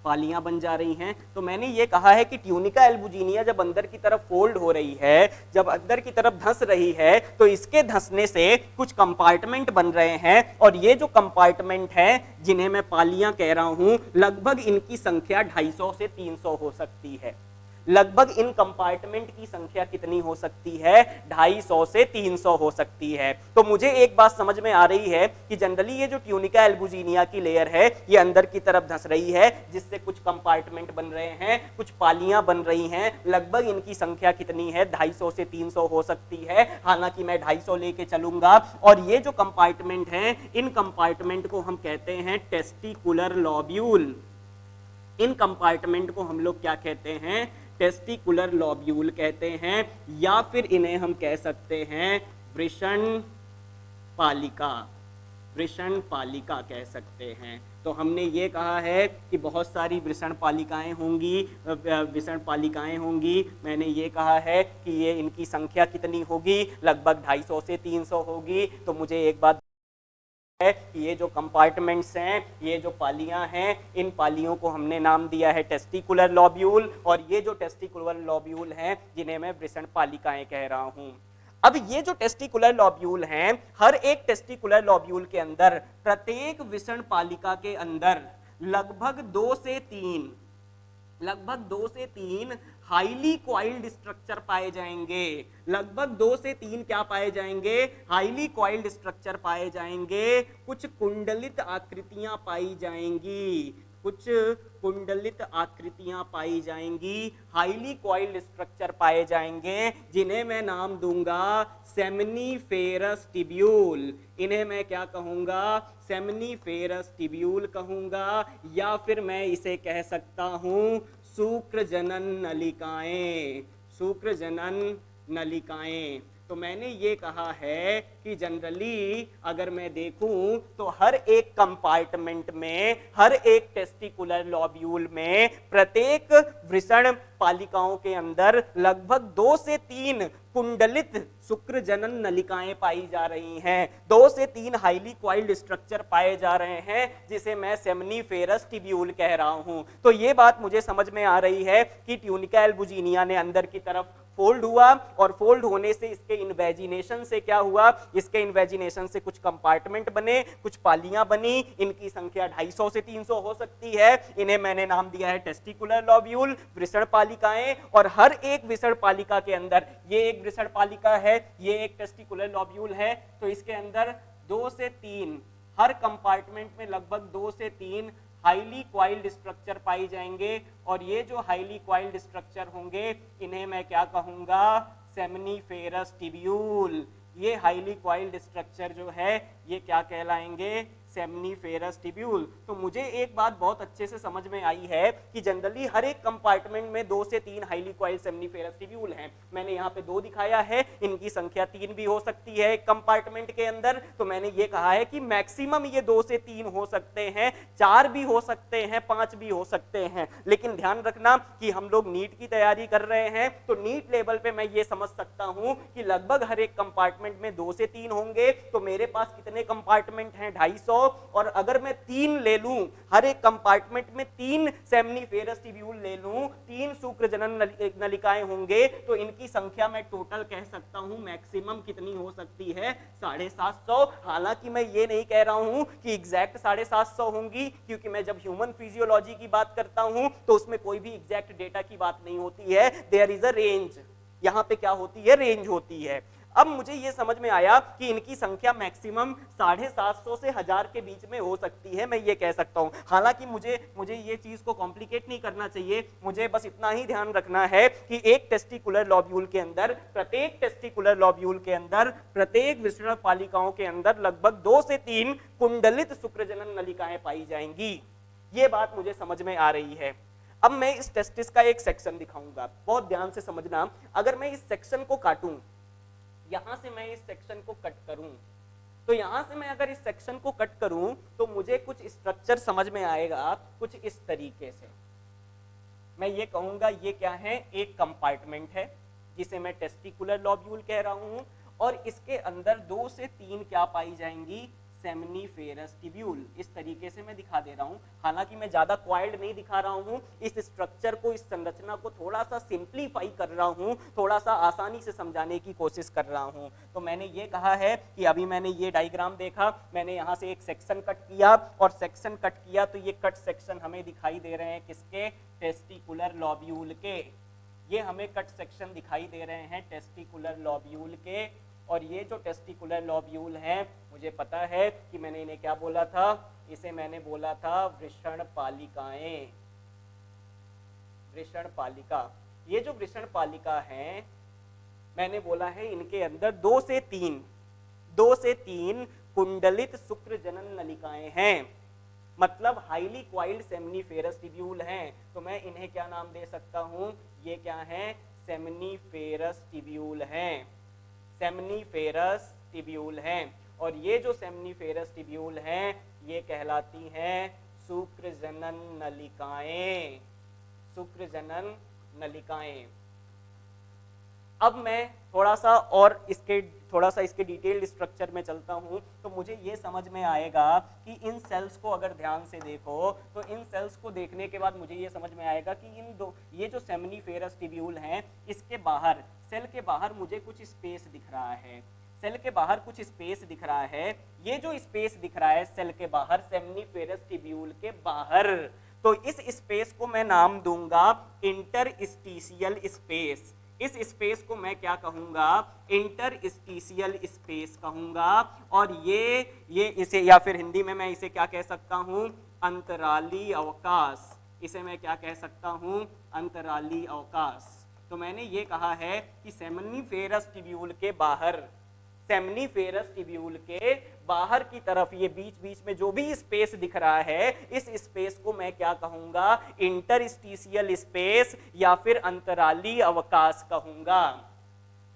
पालियां बन जा रही हैं। तो मैंने ये कहा है कि ट्यूनिका एल्बुजिनिया जब अंदर की तरफ फोल्ड हो रही है, जब अंदर की तरफ धंस रही है, तो इसके धंसने से कुछ कंपार्टमेंट बन रहे हैं, और ये जो कंपार्टमेंट हैं, जिन्हें मैं पालियां कह रहा हूं, लगभग इनकी संख्या 250 से 300 हो सकती है। लगभग इन कंपार्टमेंट की संख्या कितनी हो सकती है? 250 से 300 हो सकती है। तो मुझे एक बात समझ में आ रही है कि जनरली ये जो ट्यूनिका एल्बुजिनिया की लेयर है, ये अंदर की तरफ धंस रही है, जिससे कुछ कंपार्टमेंट बन रहे हैं, कुछ पालियां बन रही हैं। लगभग इनकी संख्या कितनी है? 250 से 300 हो सकती है। हालांकि मैं 250 लेके चलूंगा। और ये जो कंपार्टमेंट हैं, इन कंपार्टमेंट को हम कहते हैं टेस्टिकुलर लॉब्यूल। इन कंपार्टमेंट को हम लोग क्या कहते हैं? टेस्टिकुलर लॉब्यूल कहते हैं, या फिर इन्हें हम कह सकते हैं वृषण पालिका। वृषण पालिका कह सकते हैं। तो हमने ये कहा है कि बहुत सारी वृषण पालिकाएं होंगी। मैंने ये कहा है कि ये इनकी संख्या कितनी होगी? लगभग 250 से 300 होगी। तो मुझे एक बात है कि ये जो कंपार्टमेंट्स हैं, ये जो पालियां हैं, इन पालियों को हमने नाम दिया है टेस्टिकुलर लॉब्यूल, और ये जो टेस्टिकुलर लॉब्यूल हैं, जिन्हें मैं वृषण पालिकाएं कह रहा हूं। अब ये जो टेस्टिकुलर लॉब्यूल हैं, हर एक टेस्टिकुलर लॉब्यूल के अंदर, प्रत्येक वृषण पालिका के अंदर लगभग 2 से 3 लगभग 2 से 3 हाईली कॉइल्ड स्ट्रक्चर पाए जाएंगे। लगभग 2 से 3 क्या पाए जाएंगे? हाईली कॉइल्ड स्ट्रक्चर पाए जाएंगे। कुछ कुंडलित आकृतियां पाई जाएंगी, कुछ कुंडलित आकृतियां पाई जाएंगी, हाईली कॉइल्ड स्ट्रक्चर पाए जाएंगे, जिन्हें मैं नाम दूंगा सेमनीफेरस टिब्यूल। इन्हें मैं क्या कहूंगा? सेमनीफेरस टिब्यूल कहूंगा, या फिर मैं इसे कह सकता हूं शुक्र जनन नलिकाएं। शुक्र जनन नलिकाएं। तो मैंने ये कहा है कि जनरली अगर मैं देखूं तो हर एक कंपार्टमेंट में, हर एक टेस्टिकुलर लॉब्यूल में, प्रत्येक वृषण पालिकाओं के अंदर लगभग 2 से 3 कुंडलित शुक्र जनन नलिकाएं पाई जा रही हैं। 2 से 3 हाईली क्वाइल्ड स्ट्रक्चर पाए जा रहे हैं, जिसे मैं सेमनीफेरस टिब्यूल कह रहा हूं। तो ये बात मुझे समझ में आ रही है कि ट्यूनिका एल्बुजिनिया ने अंदर की तरफ फोल्ड हुआ, और फोल्ड होने से इसके इन्वेजिनेशन से क्या हुआ? इसके इन्वेजिनेशन से कुछ कंपार्टमेंट बने, कुछ पालियां बनी। इनकी संख्या 250 से 300 हो सकती है। इन्हें मैंने नाम दिया है टेस्टिकुलर लॉब्यूल, वृषण पालिकाएं। और हर एक वृषण पालिका के अंदर, ये एक वृषण पालिका है, ये एक टेस्टिकुलर लॉब्यूल है, तो इसके अंदर 2 से 3, हर कंपार्टमेंट में लगभग 2 से 3 हाईली क्वाइल्ड स्ट्रक्चर पाई जाएंगे। और ये जो हाईली क्वाइल्ड स्ट्रक्चर होंगे, इन्हें मैं क्या कहूंगा? Seminiferous tubule. ये हाईली क्वाइल्ड स्ट्रक्चर जो है, ये क्या कहलाएंगे? Seminiferous tubule. तो मुझे एक बात बहुत अच्छे से समझ में आई है कि जनरली हर एक कंपार्टमेंट में 2 से 3 हाईली क्वाइल्ड सेमनीफेरस टिब्यूल हैं। मैंने यहाँ पे 2 दिखाया है, इनकी संख्या 3 भी हो सकती है एक कंपार्टमेंट के अंदर। तो मैंने ये कहा है कि मैक्सिमम ये 2 से 3 हो सकते हैं, 4 भी हो सकते हैं, 5 भी हो सकते हैं। लेकिन ध्यान रखना कि हम लोग नीट की तैयारी कर रहे हैं, तो नीट लेवल पे मैं ये समझ सकता हूं कि लगभग हर एक कंपार्टमेंट में 2 से 3 होंगे। तो मेरे पास कितने कंपार्टमेंट हैं? 250। और अगर मैं 3 ले लूं, हर एक कंपार्टमेंट में 3 सेमनीफेरस टिब्यूल ले लूं, 3 शुक्र जनन नलिकाएं होंगे, तो इनकी संख्या मैं टोटल कह सकता हूं मैक्सिमम कितनी हो सकती है? 750। हालांकि मैं ये नहीं कह रहा हूं कि एग्जैक्ट 750 होंगी, क्योंकि मैं जब ह्यूमन फिजियोलॉजी की बात करता हूं तो उसमें कोई भी एग्जैक्ट डेटा की बात नहीं होती है। There is a range. यहां पे क्या होती है? रेंज होती है। अब मुझे यह समझ में आया कि इनकी संख्या मैक्सिमम 750 से 1000 के बीच में हो सकती है, मैं ये कह सकता हूं। हालांकि मुझे ये चीज को कॉम्प्लिकेट नहीं करना चाहिए। मुझे बस इतना ही ध्यान रखना है कि एक टेस्टिकुलर लॉब्यूल के अंदर, प्रत्येक टेस्टिकुलर लॉब्यूल के अंदर, प्रत्येक वृषण पालिकाओं के अंदर लगभग 2 से 3 कुंडलित शुक्रजनन नलिकाएं पाई जाएंगी। ये बात मुझे समझ में आ रही है। अब मैं इस टेस्टिस का एक सेक्शन दिखाऊंगा, बहुत ध्यान से समझना। अगर मैं इस सेक्शन को काटूं, यहां से मैं इस सेक्शन को कट करूं, तो यहां से मैं अगर इस सेक्शन को कट करूं तो मुझे कुछ स्ट्रक्चर समझ में आएगा कुछ इस तरीके से। मैं ये कहूंगा ये क्या है? एक कंपार्टमेंट है जिसे मैं टेस्टिकुलर लॉब्यूल कह रहा हूं, और इसके अंदर 2 से 3 क्या पाई जाएंगी? Seminiferous tubule. इस तरीके से मैं दिखा दे रहा हूं। हालांकि मैं ज्यादा क्वाइल्ड नहीं दिखा रहा हूं, इस स्ट्रक्चर को, इस संरचना को थोड़ा सा सिंप्लीफाई कर रहा हूं, थोड़ा सा आसानी से समझाने की कोशिश कर रहा हूं। तो मैंने ये कहा है कि अभी मैंने ये डायग्राम देखा, मैंने यहां से एक सेक्शन कट किया, और सेक्शन कट किया तो ये कट सेक्शन हमें दिखाई दे रहे हैं किसके? टेस्टिकुलर लॉब्यूल के। ये हमें कट सेक्शन दिखाई दे रहे हैं टेस्टिकुलर लॉब्यूल के। और ये जो टेस्टिकुलर लॉब्यूल हैं, मुझे पता है कि मैंने इन्हें क्या बोला था? इसे मैंने बोला था वृषण पालिकाएं। वृषण पालिका। ये जो वृषण पालिका हैं, मैंने बोला है इनके अंदर 2 से 3 कुंडलित शुक्र जनन नलिकाएं हैं, मतलब हाईली क्वाइल्ड सेमनीफेरस टिब्यूल हैं। तो मैं इन्हें क्या नाम दे सकता हूं? ये क्या हैं? सेमनीफेरस टिब्यूल हैं। सेमनीफेरस टिब्यूल हैं। और ये जो सेमनीफेरस टिब्यूल हैं, ये कहलाती हैं शुक्र जनन नलिकाएं। शुक्र जनन नलिकाएं। अब मैं थोड़ा सा इसके डिटेल्ड स्ट्रक्चर में चलता हूं, तो मुझे ये समझ में आएगा कि इन सेल्स को अगर ध्यान से देखो, तो इन सेल्स को देखने के बाद मुझे ये समझ में आएगा कि ये जो सेमनीफेरस टिब्यूल हैं, इसके बाहर, सेल के बाहर मुझे कुछ स्पेस दिख रहा है। सेल के बाहर कुछ स्पेस दिख रहा है। ये जो स्पेस दिख रहा है सेल के बाहर, सेमनीफेरस टिब्यूल के बाहर, तो इस स्पेस को मैं नाम दूंगा इंटरस्टिशियल स्पेस। इस स्पेस को मैं क्या कहूंगा, इंटरस्टिशियल स्पेस कहूंगा। और ये इसे, या फिर हिंदी में मैं इसे क्या कह सकता हूं, अंतराली अवकाश। इसे मैं क्या कह सकता हूं, अंतराली अवकाश। तो मैंने ये कहा है कि सेमनीफेरस ट्यूब्यूल के बाहर, सेमनीफेरस ट्यूब्यूल के बाहर की तरफ ये बीच बीच में जो भी स्पेस दिख रहा है, इस स्पेस को मैं क्या कहूंगा, इंटरस्टिशियल स्पेस या फिर अंतराली अवकाश कहूंगा।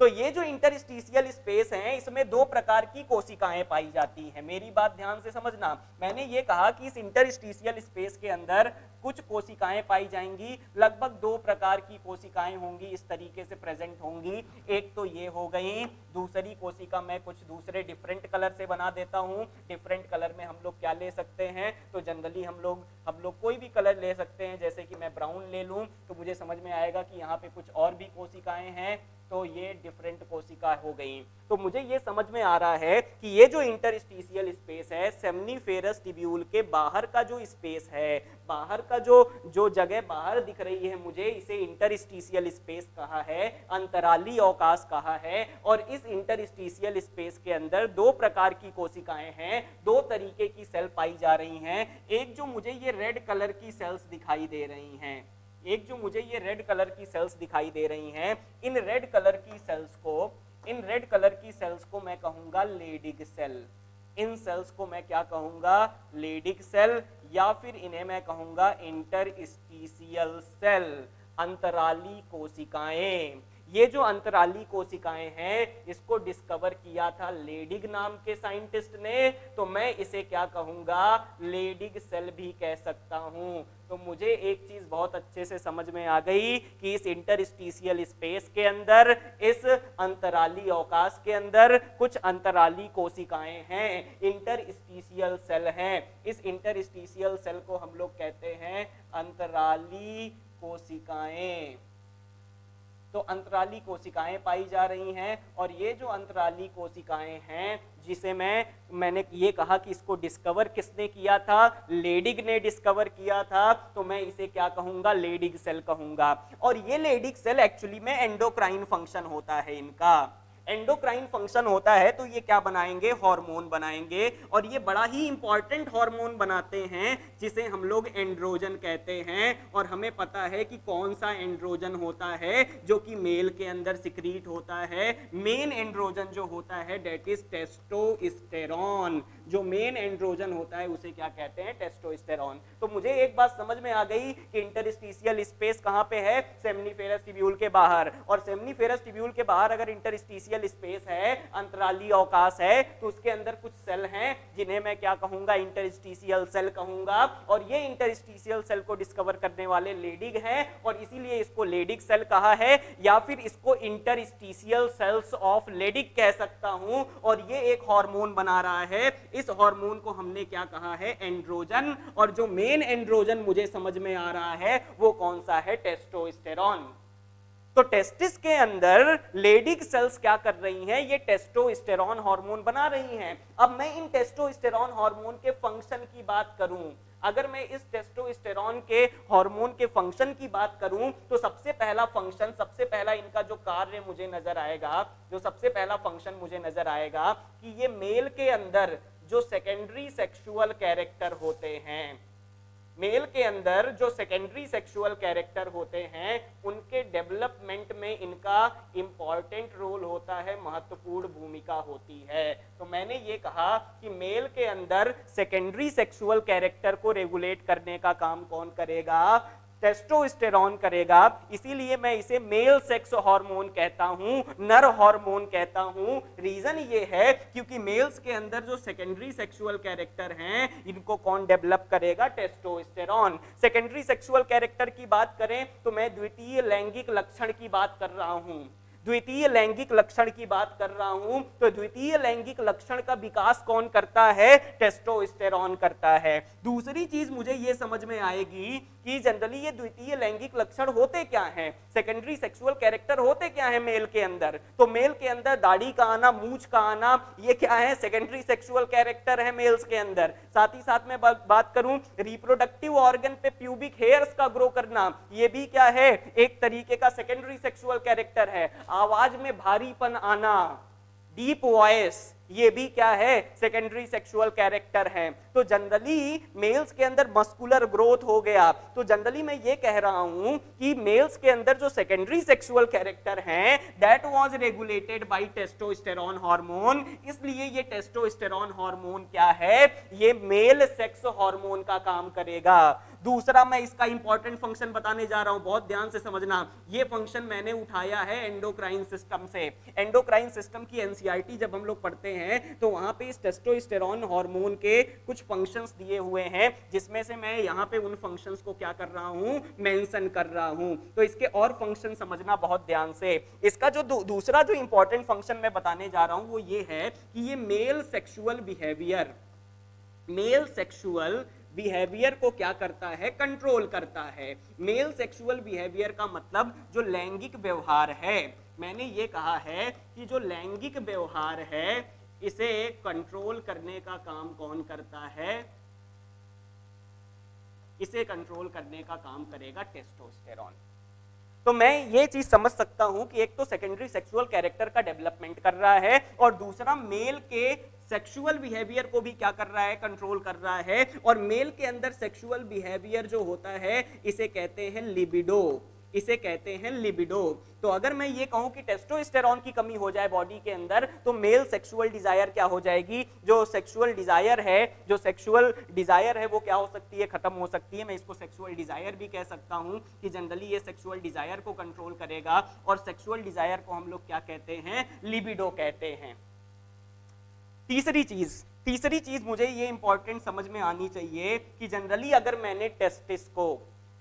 तो ये जो इंटरस्टिशियल स्पेस है, इसमें दो प्रकार की कोशिकाएं पाई जाती हैं। मेरी बात ध्यान से समझना, मैंने ये कहा कि इस इंटरस्टिशियल स्पेस के अंदर कुछ कोशिकाएं पाई जाएंगी, लगभग दो प्रकार की कोशिकाएं होंगी, इस तरीके से प्रेजेंट होंगी। एक तो ये हो गई, दूसरी कोशिका मैं कुछ दूसरे डिफरेंट कलर से बना देता हूं। डिफरेंट कलर में हम लोग क्या ले सकते हैं, तो जनरली हम लोग कोई भी कलर ले सकते हैं। जैसे कि मैं ब्राउन ले लूं तो मुझे समझ में आएगा कि यहाँ पे कुछ और भी कोशिकाएं हैं, तो ये डिफरेंट कोशिका हो गई। तो मुझे ये समझ में आ रहा है कि ये जो इंटरस्टिशियल स्पेस है, सेमनीफेरस ट्यूब्यूल के बाहर का जो स्पेस है, बाहर का जो जगह बाहर दिख रही है मुझे, इसे इंटरस्टिशियल स्पेस कहा है, अंतराली अवकाश कहा है। और इस इंटरस्टिशियल स्पेस के अंदर दो प्रकार की कोशिकाएं हैं, दो तरीके की सेल पाई जा रही हैं। एक जो मुझे ये रेड कलर की सेल्स दिखाई दे रही हैं, एक जो मुझे ये रेड कलर की सेल्स दिखाई दे रही हैं, इन रेड कलर की सेल्स को मैं कहूंगा लेडिग सेल। इन सेल्स को मैं क्या कहूंगा, लेडिग सेल, या फिर इन्हें मैं कहूंगा इंटरस्टिशियल सेल, अंतराली कोशिकाएं। ये जो अंतराली कोशिकाएं हैं, इसको डिस्कवर किया था लेडिग नाम के साइंटिस्ट ने, तो मैं इसे क्या कहूंगा, लेडिग सेल भी कह सकता हूं। तो मुझे एक चीज बहुत अच्छे से समझ में आ गई कि इस इंटरस्टिशियल स्पेस के अंदर, इस अंतराली अवकाश के अंदर कुछ अंतराली कोशिकाएं हैं, इंटरस्टिशियल सेल हैं। इस इंटरस्टिशियल सेल को हम लोग कहते हैं अंतराली कोशिकाएं। तो अंतराली कोशिकाएं पाई जा रही हैं, और ये जो अंतराली कोशिकाएं हैं, जिसे मैंने ये कहा कि इसको डिस्कवर किसने किया था, लेडिग ने डिस्कवर किया था, तो मैं इसे क्या कहूंगा, लेडिग सेल कहूंगा। और ये लेडिग सेल एक्चुअली में एंडोक्राइन फंक्शन होता है इनका, एंडोक्राइन फंक्शन होता है। तो ये क्या बनाएंगे, हार्मोन बनाएंगे, और ये बड़ा ही इंपॉर्टेंट हार्मोन बनाते हैं जिसे हम लोग एंड्रोजन कहते हैं। और हमें पता है कि कौन सा एंड्रोजन होता है जो कि मेल के अंदर सिक्रीट होता है। मेन एंड्रोजन जो होता है डेट इज टेस्टोस्टेरॉन। जो मेन एंड्रोजन होता है उसे क्या कहते हैं, टेस्टोस्टेरॉन। तो मुझे एक बात समझ में आ गई कि इंटरस्टिशियल स्पेस कहां पे है, सेमनीफेरस ट्यूब्यूल के बाहर। और सेमनीफेरस ट्यूब्यूल के बाहर अगर इंटरस्टिशियल स्पेस है, अंतराली अवकाश है, तो उसके अंदर कुछ सेल हैं जिन्हें मैं क्या कहूंगा, इंटरस्टिशियल सेल कहूंगा। और ये इंटरस्टिशियल सेल को डिस्कवर करने वाले लेडिग हैं, और इसीलिए इसको लेडिग सेल कहा है, या फिर इसको इंटरस्टिशियल सेल्स ऑफ लेडिग कह सकता हूं। और ये एक हार्मोन बना रहा है, इस हार्मोन को हमने क्या कहा है, एंड्रोजन। और जो मेन एंड्रोजन मुझे समझ में आ रहा है वो कौन सा है, टेस्टोस्टेरॉन। तो टेस्टिस के अंदर लेडिग सेल्स क्या कर रही हैं, ये टेस्टोस्टेरॉन हार्मोन बना रही हैं। अब मैं इन टेस्टोस्टेरॉन हार्मोन के फंक्शन की बात करूं, अगर मैं इस टेस्टोस्टेरॉन के हार्मोन के फंक्शन की बात करूं, तो सबसे पहला फंक्शन, सबसे पहला इनका जो कार्य मुझे नजर आएगा, जो सबसे पहला फंक्शन मुझे नजर आएगा कि ये मेल के अंदर जो सेकेंडरी सेक्सुअल कैरेक्टर होते हैं, मेल के अंदर जो सेकेंडरी सेक्सुअल कैरेक्टर होते हैं, उनके डेवलपमेंट में इनका इंपॉर्टेंट रोल होता है, महत्वपूर्ण भूमिका होती है। तो मैंने ये कहा कि मेल के अंदर सेकेंडरी सेक्सुअल कैरेक्टर को रेगुलेट करने का काम कौन करेगा, टेस्टोस्टेरॉन करेगा। इसीलिए मैं इसे मेल सेक्स हार्मोन कहता हूं, नर हार्मोन कहता हूं। रीजन ये है क्योंकि मेल्स के अंदर जो सेकेंडरी सेक्सुअल कैरेक्टर हैं, इनको कौन डेवलप करेगा, टेस्टोस्टेरॉन। सेकेंडरी सेक्सुअल कैरेक्टर की बात करें तो मैं द्वितीय लैंगिक लक्षण की बात कर रहा हूं, द्वितीय लैंगिक लक्षण की बात कर रहा हूं। तो द्वितीय लैंगिक लक्षण का विकास कौन करता है, टेस्टोस्टेरॉन करता है। दूसरी चीज मुझे यह समझ में आएगी कि जनरली ये द्वितीय लैंगिक लक्षण होते क्या हैं, सेकेंडरी सेक्सुअल कैरेक्टर होते क्या है मेल के अंदर। तो मेल के अंदर दाढ़ी का आना, मूंछ का आना, ये क्या है, सेकेंडरी सेक्सुअल कैरेक्टर है मेल्स के अंदर। साथ ही साथ में बात करूं रिप्रोडक्टिव ऑर्गन पे प्यूबिक हेयर्स का ग्रो करना, ये भी क्या है, एक तरीके का सेकेंडरी सेक्सुअल कैरेक्टर है। आवाज में भारीपन आना, डीप वॉइस, ये भी क्या है, सेकेंडरी सेक्सुअल कैरेक्टर है। तो जनरली मेल्स के अंदर मस्कुलर ग्रोथ हो गया। तो जनरली मैं ये कह रहा हूं कि मेल्स के अंदर जो सेकेंडरी सेक्सुअल कैरेक्टर है that was regulated by testosterone hormone. इसलिए ये टेस्टोस्टेरोन हार्मोन क्या है, ये मेल सेक्स हार्मोन का काम करेगा। दूसरा मैं इसका इंपॉर्टेंट फंक्शन बताने जा रहा हूं, बहुत ध्यान से समझना। ये फंक्शन मैंने उठाया है एंडोक्राइन सिस्टम से। एंडोक्राइन सिस्टम की एनसीईआरटी जब हम लोग पढ़ते हैं तो वहां पे इस टेस्टोस्टेरोन हार्मोन के कुछ फंक्शंस दिए हुए हैं, जिसमें से मैं यहां पे उन फंक्शंस को क्या कर रहा हूं, मेंशन कर रहा हूं। तो इसके और फंक्शन समझना बहुत ध्यान से। इसका जो दूसरा जो इंपॉर्टेंट फंक्शन मैं बताने जा रहा हूं वो ये है कि ये मेल सेक्सुअल बिहेवियर को क्या करता है, कंट्रोल करता है। मेल सेक्सुअल बिहेवियर का मतलब जो लैंगिक व्यवहार है, मैंने ये कहा है कि जो लैंगिक व्यवहार है इसे कंट्रोल करने का काम कौन करता है, इसे कंट्रोल करने का काम करेगा टेस्टोस्टेरोन। तो मैं ये चीज समझ सकता हूं कि एक तो सेकेंडरी सेक्सुअल कैरेक्टर का डेवलपमेंट कर रहा है और दूसरा मेल के सेक्सुअल बिहेवियर को भी क्या कर रहा है, कंट्रोल कर रहा है। और मेल के अंदर सेक्सुअल बिहेवियर जो होता है इसे कहते हैं लिबिडो, इसे कहते हैं लिबिडो। तो अगर मैं ये कहूं कि टेस्टोस्टेरोन की कमी हो जाए बॉडी के अंदर तो मेल सेक्सुअल डिजायर क्या हो जाएगी, जो सेक्सुअल डिजायर है वो क्या हो सकती है, खत्म हो सकती है। मैं इसको सेक्सुअल डिजायर भी कह सकता हूं कि जनरली ये सेक्सुअल डिजायर को कंट्रोल करेगा और सेक्सुअल डिजायर को हम लोग क्या कहते हैं, लिबिडो कहते हैं। तीसरी चीज मुझे ये इंपॉर्टेंट समझ में आनी चाहिए कि जनरली अगर मैंने टेस्टिस को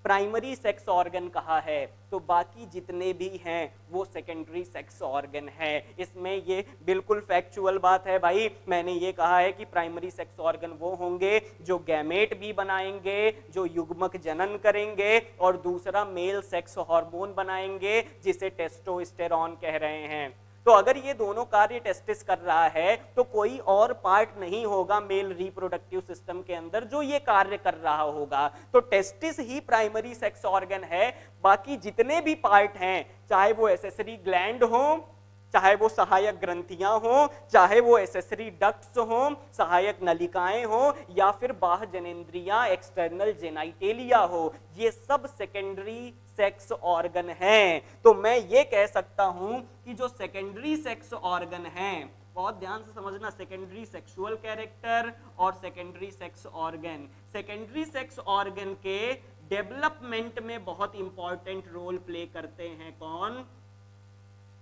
प्राइमरी सेक्स ऑर्गन कहा है तो बाकी जितने भी हैं वो सेकेंडरी सेक्स ऑर्गन है। इसमें ये बिल्कुल फैक्चुअल बात है भाई। मैंने ये कहा है कि प्राइमरी सेक्स ऑर्गन वो होंगे जो गैमेट भी बनाएंगे, जो युग्मक जनन करेंगे, और दूसरा मेल सेक्स हार्मोन बनाएंगे जिसे टेस्टोस्टेरोन कह रहे हैं। तो अगर ये दोनों कार्य टेस्टिस कर रहा है तो कोई और पार्ट नहीं होगा मेल रिप्रोडक्टिव सिस्टम के अंदर जो ये कार्य कर रहा होगा। तो टेस्टिस ही प्राइमरी सेक्स ऑर्गन है। बाकी जितने भी पार्ट हैं, चाहे वो एसेसरी ग्लैंड हो, चाहे वो सहायक ग्रंथियां हो, चाहे वो एसेसरी डक्ट्स हो, सहायक नलिकाएं हो, या फिर बाह्य जनेंद्रियां एक्सटर्नल जेनाइटेलिया हो, ये सब सेकेंडरी सेक्स ऑर्गन हैं। तो मैं ये कह सकता हूं कि जो सेकेंडरी सेक्स ऑर्गन हैं, बहुत ध्यान से समझना, सेकेंडरी सेक्सुअल कैरेक्टर और secondary sex organ, secondary sex organ के डेवलपमेंट में बहुत इंपॉर्टेंट रोल प्ले करते हैं कौन,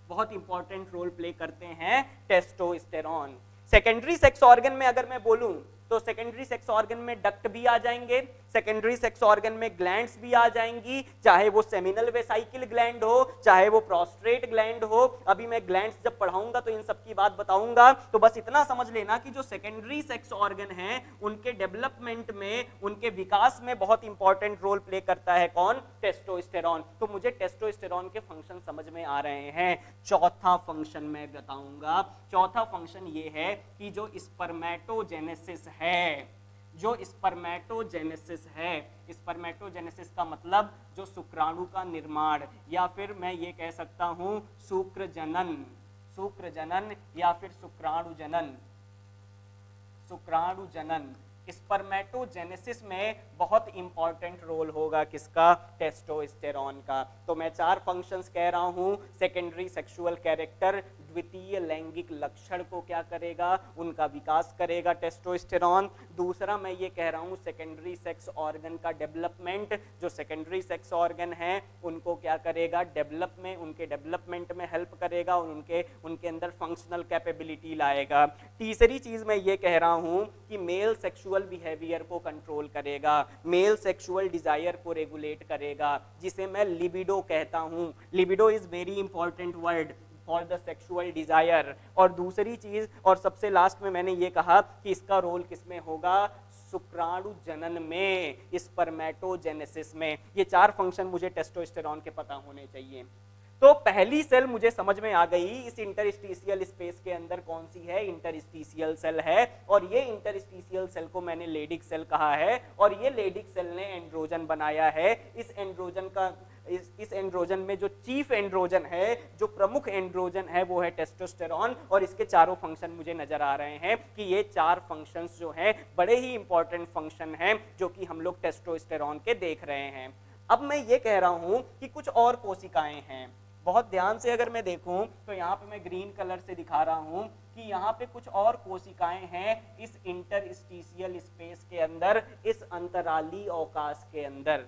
बहुत इंपॉर्टेंट रोल प्ले करते हैं टेस्टोस्टेरोन। सेकेंडरी सेक्स ऑर्गन में अगर मैं बोलूं तो सेकेंडरी सेक्स ऑर्गन में डक्ट भी आ जाएंगे, सेकेंडरी सेक्स ऑर्गन में ग्लैंड्स भी आ जाएंगी, चाहे वो सेमिनल वेसाइकिल ग्लैंड हो, चाहे वो प्रोस्ट्रेट ग्लैंड हो। अभी मैं ग्लैंड्स जब पढ़ाऊंगा तो इन सब की बात बताऊंगा। तो बस इतना समझ लेना कि जो सेकेंडरी सेक्स ऑर्गन हैं उनके डेवलपमेंट में, उनके विकास में बहुत इंपॉर्टेंट रोल प्ले करता है कौन, टेस्टोस्टेरोन। तो मुझे टेस्टोस्टेरोन के फंक्शन समझ में आ रहे हैं। चौथा फंक्शन मैं बताऊंगा। चौथा फंक्शन ये है कि जो स्पर्मेटोजेनेसिस है, जो स्पर्मेटोजेनेसिस है, स्पर्मेटोजेनेसिस का मतलब जो शुक्राणु का निर्माण, या फिर मैं ये कह सकता हूं शुक्र जनन या फिर शुक्राणु जनन। स्पर्मेटोजेनेसिस में बहुत इंपॉर्टेंट रोल होगा किसका, टेस्टोस्टेरोन का। तो मैं 4 फंक्शंस कह रहा हूं। सेकेंडरी सेक्सुअल कैरेक्टर, द्वितीय लैंगिक लक्षण को क्या करेगा, उनका विकास करेगा टेस्टोस्टेरोन। दूसरा मैं ये कह रहा हूं सेकेंडरी सेक्स ऑर्गन का डेवलपमेंट, जो सेकेंडरी सेक्स ऑर्गन है उनको क्या करेगा, उनके डेवलपमेंट में हेल्प करेगा और उनके अंदर फंक्शनल कैपेबिलिटी लाएगा। तीसरी चीज मैं ये कह रहा हूं कि मेल सेक्सुअल बिहेवियर को कंट्रोल करेगा, मेल सेक्सुअल डिजायर को रेगुलेट करेगा, जिसे मैं लिबिडो कहता हूं। Libido is very important word for the sexual desire. और दूसरी चीज और सबसे लास्ट में मैंने ये कहा कि इसका रोल किसमें होगा, शुक्राणु जनन में, स्पर्मेटोजेनेसिस में। ये 4 फंक्शन मुझे टेस्टोस्टेरॉन के पता होने चाहिए। तो पहली सेल मुझे समझ में आ गई इस इंटरस्टिशियल स्पेस के अंदर कौन सी है, इंटरस्टिशियल सेल है। और ये इंटरस्टिशियल सेल को मैंने लेडिक सेल कहा है, और ये लेडिक सेल ने एंड्रोजन बनाया है। इस एंड्रोजन में जो चीफ एंड्रोजन है, जो प्रमुख एंड्रोजन है, वो है टेस्टोस्टेरॉन। और इसके चारों फंक्शन मुझे नजर आ रहे हैं कि ये 4 फंक्शंस जो हैं बड़े ही इंपॉर्टेंट फंक्शन हैं जो कि हम लोग टेस्टोस्टेरॉन के देख रहे हैं। अब मैं ये कह रहा हूं कि कुछ और कोशिकाएं हैं। बहुत ध्यान से अगर मैं देखूं तो यहाँ पे मैं ग्रीन कलर से दिखा रहा हूं कि यहाँ पे कुछ और कोशिकाएं हैं इस इंटरस्टिशियल स्पेस के अंदर, इस अंतराली अवकाश के अंदर।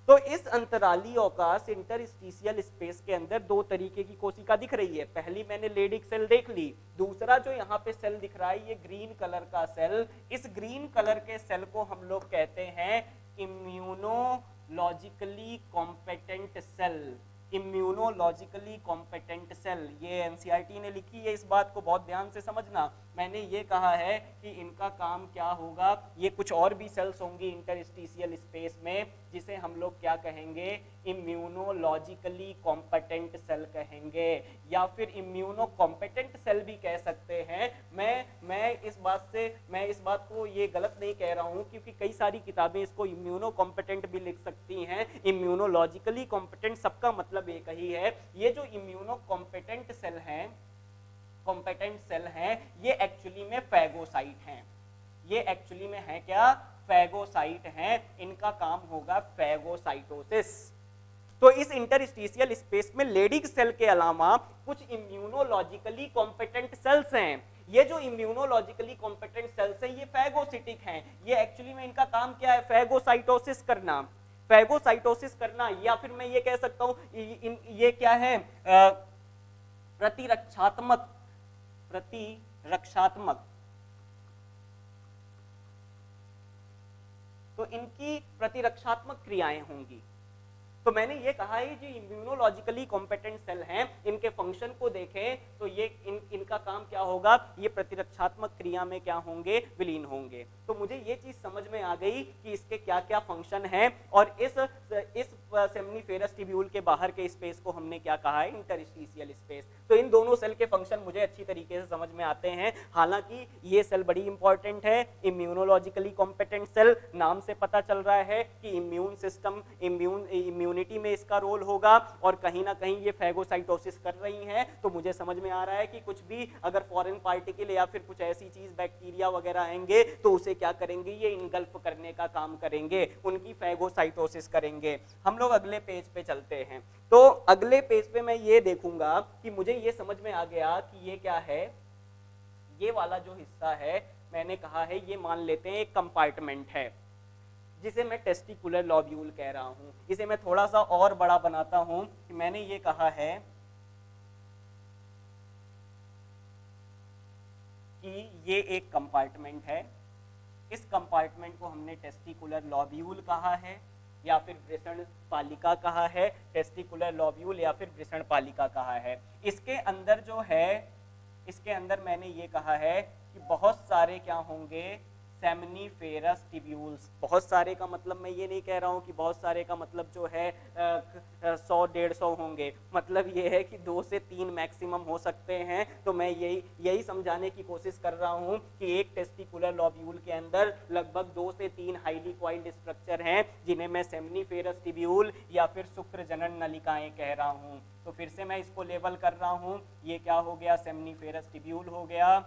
तो इस अंतराली अवकाश इंटरस्टिशियल स्पेस के अंदर 2 तरीके की कोशिका दिख रही है। पहली मैंने लेडिक सेल देख ली, दूसरा जो यहाँ पे सेल दिख रहा है ये ग्रीन कलर का सेल। इस ग्रीन कलर के सेल को हम लोग कहते हैं immunologically competent cell. Immunologically competent cell, ये एनसीईआरटी ने लिखी है, इस बात को बहुत ध्यान से समझना। मैंने ये कहा है कि इनका काम क्या होगा, ये कुछ और भी सेल्स होंगी इंटरस्टिशियल स्पेस में जिसे हम लोग क्या कहेंगे, इम्यूनोलॉजिकली कॉम्पिटेंट सेल कहेंगे, या फिर इम्यूनो कॉम्पिटेंट सेल भी कह सकते हैं। मैं इस बात को ये गलत नहीं कह रहा हूँ, क्योंकि कई सारी किताबें इसको इम्यूनो कॉम्पिटेंट भी लिख सकती हैं। इम्यूनोलॉजिकली कॉम्पिटेंट सबका मतलब एक ही है। ये जो इम्यूनो कॉम्पिटेंट सेल हैं, ये एक्चुअली में फैगोसाइट हैं। ये एक्चुअली में है क्या, फैगोसाइट हैं। इनका काम होगा फैगोसाइटोसिस। तो इस इंटरस्टिशियल स्पेस में लेडिक सेल के अलावा कुछ इम्यूनोलॉजिकली कॉम्पिटेंट सेल्स हैं। ये जो इम्यूनोलॉजिकली कॉम्पिटेंट सेल्स हैं ये फैगोसिटिक हैं। ये एक्चुअली में इनका काम क्या है, फैगोसाइटोसिस करना, फैगोसाइटोसिस करना। या फिर मैं ये कह सकता हूं ये क्या है, प्रतिरक्षात्मक तो इनकी प्रतिरक्षात्मक क्रियाएं होंगी। तो मैंने ये कहा है जो इम्यूनोलॉजिकली कॉम्पिटेंट सेल हैं, इनके फंक्शन को देखें तो ये इनका काम क्या होगा, ये प्रतिरक्षात्मक क्रिया में क्या होंगे, विलीन होंगे। तो मुझे ये चीज समझ में आ गई कि इसके क्या क्या फंक्शन हैं। और इस सेमनीफेरस ट्यूब्यूल के बाहर के स्पेस को हमने क्या कहा है, इंटरस्टिशियल स्पेस। तो इन दोनों सेल के फंक्शन मुझे अच्छी तरीके से समझ में आते हैं। हालांकि ये सेल बड़ी इंपॉर्टेंट है, इम्यूनोलॉजिकली कॉम्पिटेंट सेल, नाम से पता चल रहा है कि इम्यून सिस्टम, इम्यूनिटी में इसका रोल होगा, और कहीं ना कहीं ये फैगोसाइटोसिस कर रही हैं। तो मुझे समझ में आ रहा है कि कुछ भी अगर फॉरेन पार्टिकल या फिर कुछ ऐसी चीज बैक्टीरिया वगैरह आएंगे तो उसे क्या करेंगे, ये इनगल्फ करने का काम करेंगे, उनकी फैगोसाइटोसिस करेंगे। हम लोग अगले पेज पे चलते हैं। तो अगले पेज पे मैं ये देखूंगा कि मुझे ये समझ में आ गया कि ये क्या है, ये वाला जो हिस्सा है मैंने कहा है ये मान लेते हैं एक कंपार्टमेंट है जिसे मैं टेस्टिकुलर लॉब्यूल कह रहा हूं। इसे मैं थोड़ा सा और बड़ा बनाता हूं कि मैंने ये कहा है कि ये एक कंपार्टमेंट है। इस कंपार्टमेंट को हमने टेस्टिकुलर लॉब्यूल कहा है या फिर वृषण पालिका कहा है, टेस्टिकुलर लॉब्यूल या फिर वृषण पालिका कहा है। इसके अंदर जो है, इसके अंदर मैंने ये कहा है कि बहुत सारे क्या होंगे, सेमनीफेरस ट्यूब्यूल्स। बहुत सारे का मतलब मैं ये नहीं कह रहा हूँ कि बहुत सारे का मतलब जो है 100-150 होंगे, मतलब ये है कि 2 से 3 मैक्सिमम हो सकते हैं। तो मैं यही समझाने की कोशिश कर रहा हूँ कि एक टेस्टिकुलर लॉब्यूल के अंदर लगभग 2 से 3 हाईली कॉइल्ड स्ट्रक्चर हैं जिन्हें मैं सेमनीफेरस ट्यूब्यूल या फिर शुक्र जनन नलिकाएं कह रहा हूँ। तो फिर से मैं इसको लेबल कर रहा हूँ, ये क्या हो गया, सेमनीफेरस ट्यूब्यूल हो गया।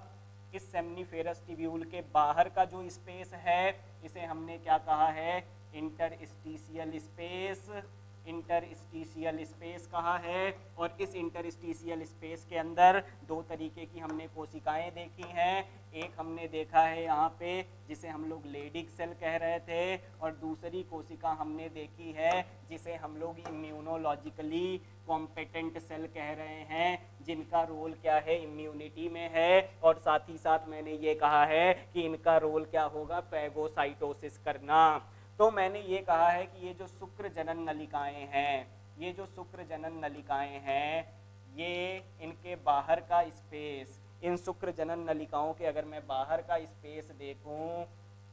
इस सेमनीफेरस ट्यूब्यूल के बाहर का जो स्पेस है इसे हमने क्या कहा है, इंटरस्टिशियल स्पेस, इंटरस्टिशियल स्पेस कहा है। और इस इंटरस्टिशियल स्पेस के अंदर 2 तरीके की हमने कोशिकाएं देखी हैं। एक हमने देखा है यहाँ पे जिसे हम लोग लेडिक सेल कह रहे थे, और दूसरी कोशिका हमने देखी है जिसे हम लोग इम्यूनोलॉजिकली कॉम्पिटेंट सेल कह रहे हैं, जिनका रोल क्या है, इम्यूनिटी में है। और साथ ही साथ मैंने ये कहा है कि इनका रोल क्या होगा, फैगोसाइटोसिस करना। तो मैंने ये कहा है कि ये जो शुक्र जनन नलिकाएं हैं, ये जो शुक्र जनन नलिकाएं हैं, ये इनके बाहर का स्पेस, इन शुक्र जनन नलिकाओं के अगर मैं बाहर का स्पेस देखूं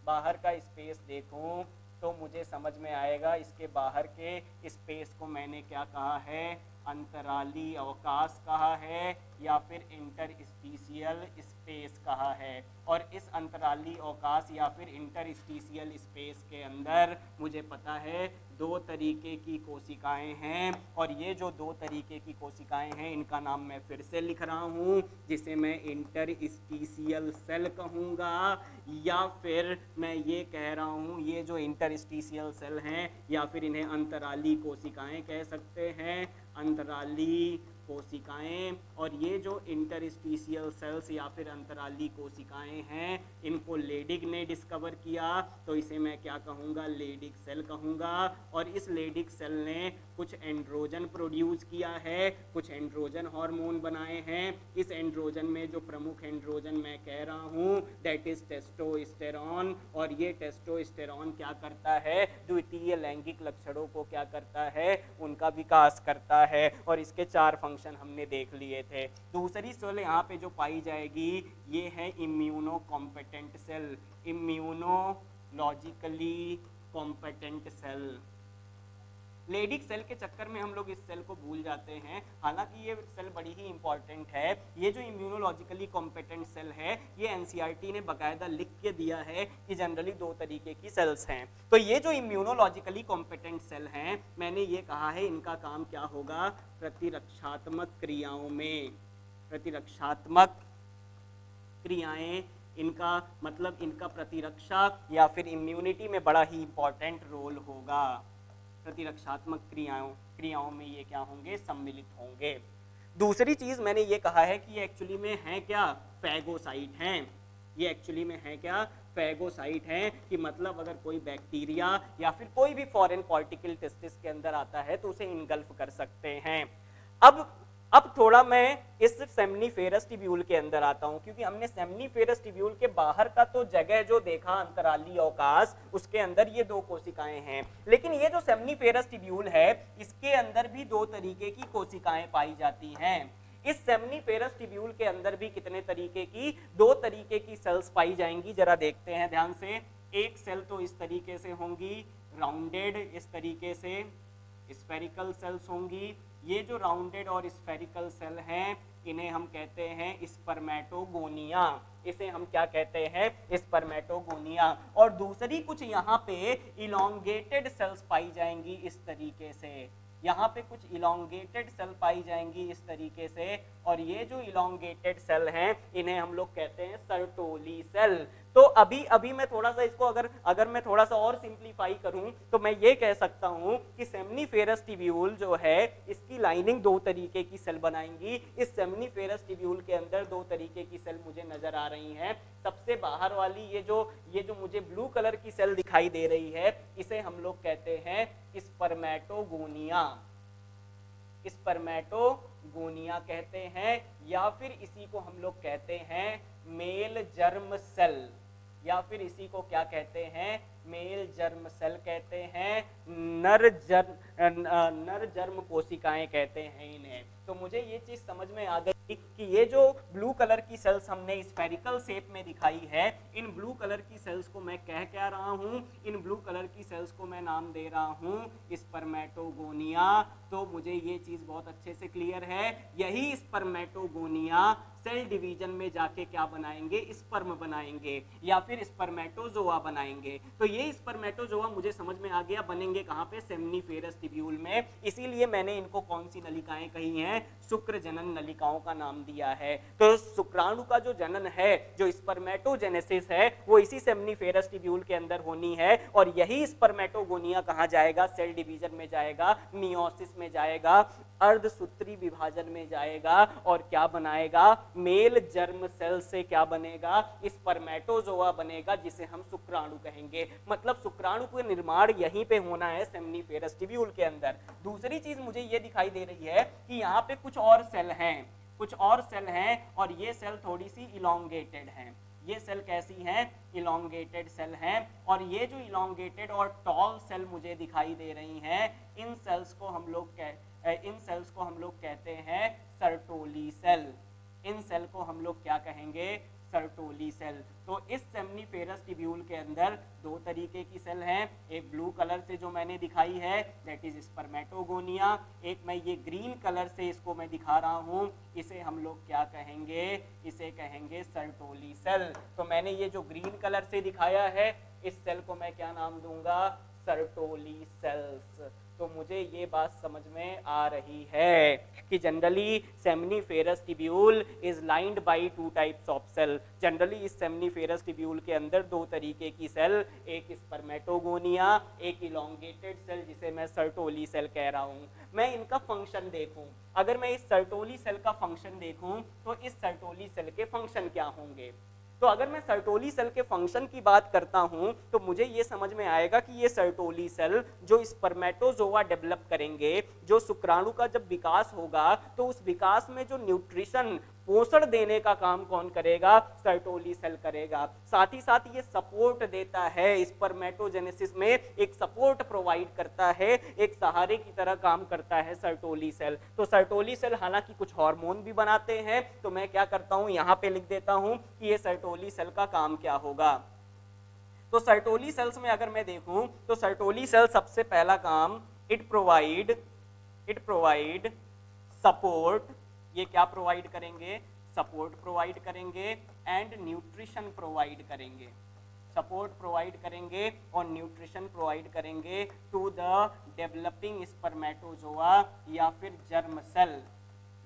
बाहर का स्पेस देखूं तो मुझे समझ में आएगा इसके बाहर के स्पेस को मैंने क्या कहा है, अंतराली अवकाश कहा है या फिर इंटरस्टिशियल स्पेस कहा है। और इस अंतराली अवकाश या फिर इंटरस्टिशियल स्पेस के अंदर मुझे पता है दो तरीके की कोशिकाएं हैं, और ये जो दो तरीके की कोशिकाएं हैं इनका नाम मैं फिर से लिख रहा हूँ, जिसे मैं इंटरस्टिशियल सेल कहूँगा, या फिर मैं ये कह रहा हूँ ये जो इंटरस्टिशियल सेल हैं या फिर इन्हें अंतराली कोशिकाएं कह सकते हैं, अंतराली कोशिकाएं। और ये जो इंटरस्टिशियल सेल्स या फिर अंतराली कोशिकाएं हैं इनको लेडिग ने डिस्कवर किया, तो इसे मैं क्या कहूँगा, लेडिग सेल कहूँगा। और इस लेडिग सेल ने कुछ एंड्रोजन प्रोड्यूस किया है, कुछ एंड्रोजन हार्मोन बनाए हैं। इस एंड्रोजन में जो प्रमुख एंड्रोजन मैं कह रहा हूँ दैट इज टेस्टोस्टेरॉन, और ये टेस्टोस्टेरॉन क्या करता है, द्वितीय लैंगिक लक्षणों को क्या करता है, उनका विकास करता है। और इसके 4 फंक्शन हमने देख लिए थे। दूसरी सेल यहाँ पे जो पाई जाएगी ये है immuno competent cell, immunologically competent cell. Leydig cell के चक्कर में हम लोग इस सेल को भूल जाते हैं, हालांकि ये सेल बड़ी ही इंपॉर्टेंट है। ये जो इम्यूनोलॉजिकली कॉम्पिटेंट सेल है ये एनसीईआरटी ने बकायदा लिख के दिया है कि जनरली 2 तरीके की सेल्स हैं। तो ये जो इम्यूनोलॉजिकली कॉम्पिटेंट सेल हैं मैंने ये कहा है इनका काम क्या होगा, प्रतिरक्षात्मक क्रियाओं में, प्रतिरक्षात्मक क्रियाएं, इनका मतलब इनका प्रतिरक्षा या फिर इम्यूनिटी में बड़ा ही इंपॉर्टेंट रोल होगा। प्रतिरक्षात्मक क्रियाओं में ये क्या होंगे, सम्मिलित होंगे। दूसरी चीज मैंने ये कहा है कि ये एक्चुअली में है क्या, फैगोसाइट हैं। ये एक्चुअली में है क्या, फैगोसाइट हैं, कि मतलब अगर कोई बैक्टीरिया या फिर कोई भी फॉरेन पार्टिकल टेस्टिस के अंदर आता है तो उसे इनगल्फ कर सकते हैं। अब थोड़ा मैं इस सेमनीफेरस ट्यूब्यूल के अंदर आता हूं, क्योंकि हमने सेमनीफेरस ट्यूब्यूल के बाहर का तो जगह जो देखा अंतराली अवकाश, उसके अंदर ये 2 कोशिकाएं हैं। लेकिन ये जो सेमनीफेरस ट्यूब्यूल है इसके अंदर भी 2 तरीके की कोशिकाएं पाई जाती हैं। इस सेमनीफेरस ट्यूब्यूल के अंदर भी कितने तरीके की, 2 तरीके की सेल्स पाई जाएंगी, जरा देखते हैं ध्यान से। एक सेल तो इस तरीके से होंगी, राउंडेड, इस तरीके से स्फेरिकल सेल्स होंगी। ये जो राउंडेड और स्फेरिकल सेल हैं इन्हें हम कहते हैं स्पर्मेटोगोनिया, इसे हम क्या कहते हैं, स्पर्मेटोगोनिया। और दूसरी कुछ यहाँ पे इलोंगेटेड सेल्स पाई जाएंगी इस तरीके से, यहाँ पे कुछ इलोंगेटेड सेल पाई जाएंगी इस तरीके से, और ये जो इलोंगेटेड सेल हैं इन्हें हम लोग कहते हैं सर्टोली सेल। तो अभी मैं थोड़ा सा इसको अगर मैं थोड़ा सा और सिंप्लीफाई करूं तो मैं ये कह सकता हूं कि सेमनीफेरस ट्यूब्यूल जो है इसकी लाइनिंग 2 तरीके की सेल बनाएंगी। इस सेमनीफेरस ट्यूब्यूल के अंदर 2 तरीके की सेल मुझे नजर आ रही हैं। सबसे बाहर वाली ये जो मुझे ब्लू कलर की सेल दिखाई दे रही है इसे हम लोग कहते हैं स्पर्मेटोगोनिया, स्पर्मेटोगोनिया कहते हैं, या फिर इसी को हम लोग कहते हैं मेल जर्म सेल, या फिर इसी को क्या कहते हैं, मेल जर्म सेल कहते हैं, नर जर्म कोशिकाएं कहते हैं इन्हें। तो मुझे ये चीज समझ में आ गई कि ये जो ब्लू कलर की सेल्स हमने स्फेरिकल शेप में दिखाई है, इन ब्लू कलर की सेल्स को मैं कह क्या रहा हूं, इन ब्लू कलर की सेल्स को मैं नाम दे रहा हूं स्पर्मेटोगोनिया। तो मुझे ये चीज बहुत अच्छे से क्लियर है, यही स्पर्मेटोगोनिया सेल डिवीजन में जाके क्या बनाएंगे, स्पर्म बनाएंगे या फिर स्पर्मेटोजोआ बनाएंगे। तो ये स्पर्मेटोजोआ मुझे समझ में आ गया बनेंगे कहाँ पे, सेमनीफेरस ट्यूब्यूल में। इसीलिए मैंने इनको कौन सी नलिकाएं कही हैं, शुक्र जनन नलिकाओं का नाम दिया है। तो शुक्राणु का जो जनन है, जो स्पर्मेटोजेनेसिस है, वो इसी सेमनीफेरस ट्यूब्यूल के अंदर होनी है, और यही स्पर्मेटोगोनिया कहाँ जाएगा, सेल डिवीजन में जाएगा, मियोसिस में जाएगा, अर्धसूत्री विभाजन में जाएगा, और क्या बनाएगा, मेल जर्म सेल से क्या बनेगा, स्पर्मेटोजोआ बनेगा, जिसे हम शुक्राणु कहेंगे। मतलब शुक्राणु का निर्माण यहीं पे होना है सेमनीफेरस ट्यूब्यूल के अंदर। दूसरी चीज मुझे ये दिखाई दे रही है कि यहाँ पे कुछ और सेल हैं, कुछ और सेल हैं, और ये सेल थोड़ी सी इलोंगेटेड हैं। ये सेल कैसी हैं, इलोंगेटेड सेल हैं, और ये जो इलोंगेटेड और टॉल सेल मुझे दिखाई दे रही हैं, इन सेल्स को हम लोग कहते हैं सर्टोली सेल। इन सेल को हम लोग क्या कहेंगे, सर्टोली सेल। तो इस सेमनीफेरस ट्यूब्यूल के अंदर दो तरीके की सेल हैं, एक ब्लू कलर से जो मैंने दिखाई है दैट इज स्पर्मेटोगोनिया, एक मैं ये ग्रीन कलर से इसको मैं दिखा रहा हूँ, इसे हम लोग क्या कहेंगे, इसे कहेंगे सर्टोली सेल। तो मैंने ये जो ग्रीन कलर से दिखाया है इस सेल को मैं क्या नाम दूंगा, सर्टोली सेल्स। तो मुझे ये बात समझ में आ रही है कि generally seminiferous tubule is lined by two types of cell. Generally इस सेमनीफेरस ट्यूब्यूल के अंदर दो तरीके की सेल, एक स्पर्मेटोगोनिया, एक इलोंगेटेड सेल जिसे मैं सर्टोली सेल कह रहा हूँ। मैं इनका फंक्शन देखूं, अगर मैं इस सर्टोली सेल का फंक्शन देखूं तो इस सर्टोली सेल के फंक्शन क्या होंगे। तो अगर मैं सर्टोली सेल के फंक्शन की बात करता हूं तो मुझे ये समझ में आएगा कि ये सर्टोली सेल जो स्पर्मेटोजोआ डेवलप करेंगे, जो शुक्राणु का जब विकास होगा तो उस विकास में जो न्यूट्रिशन पोषण देने का काम कौन करेगा, सर्टोली सेल करेगा। साथ ही साथ ये सपोर्ट देता है, स्पर्मेटोजेनेसिस में एक सपोर्ट प्रोवाइड करता है, एक सहारे की तरह काम करता है सर्टोली सेल। तो सर्टोली सेल हालांकि कुछ हार्मोन भी बनाते हैं, तो मैं क्या करता हूं यहाँ पे लिख देता हूं कि ये सर्टोली सेल का काम क्या होगा। तो सर्टोली सेल्स में अगर मैं देखूं तो सर्टोली सेल सबसे पहला काम इट प्रोवाइड सपोर्ट, ये क्या प्रोवाइड करेंगे, सपोर्ट प्रोवाइड करेंगे एंड न्यूट्रिशन प्रोवाइड करेंगे, सपोर्ट प्रोवाइड करेंगे और न्यूट्रिशन प्रोवाइड करेंगे टू द डेवलपिंग स्पर्मेटोजोआ या फिर जर्म सेल,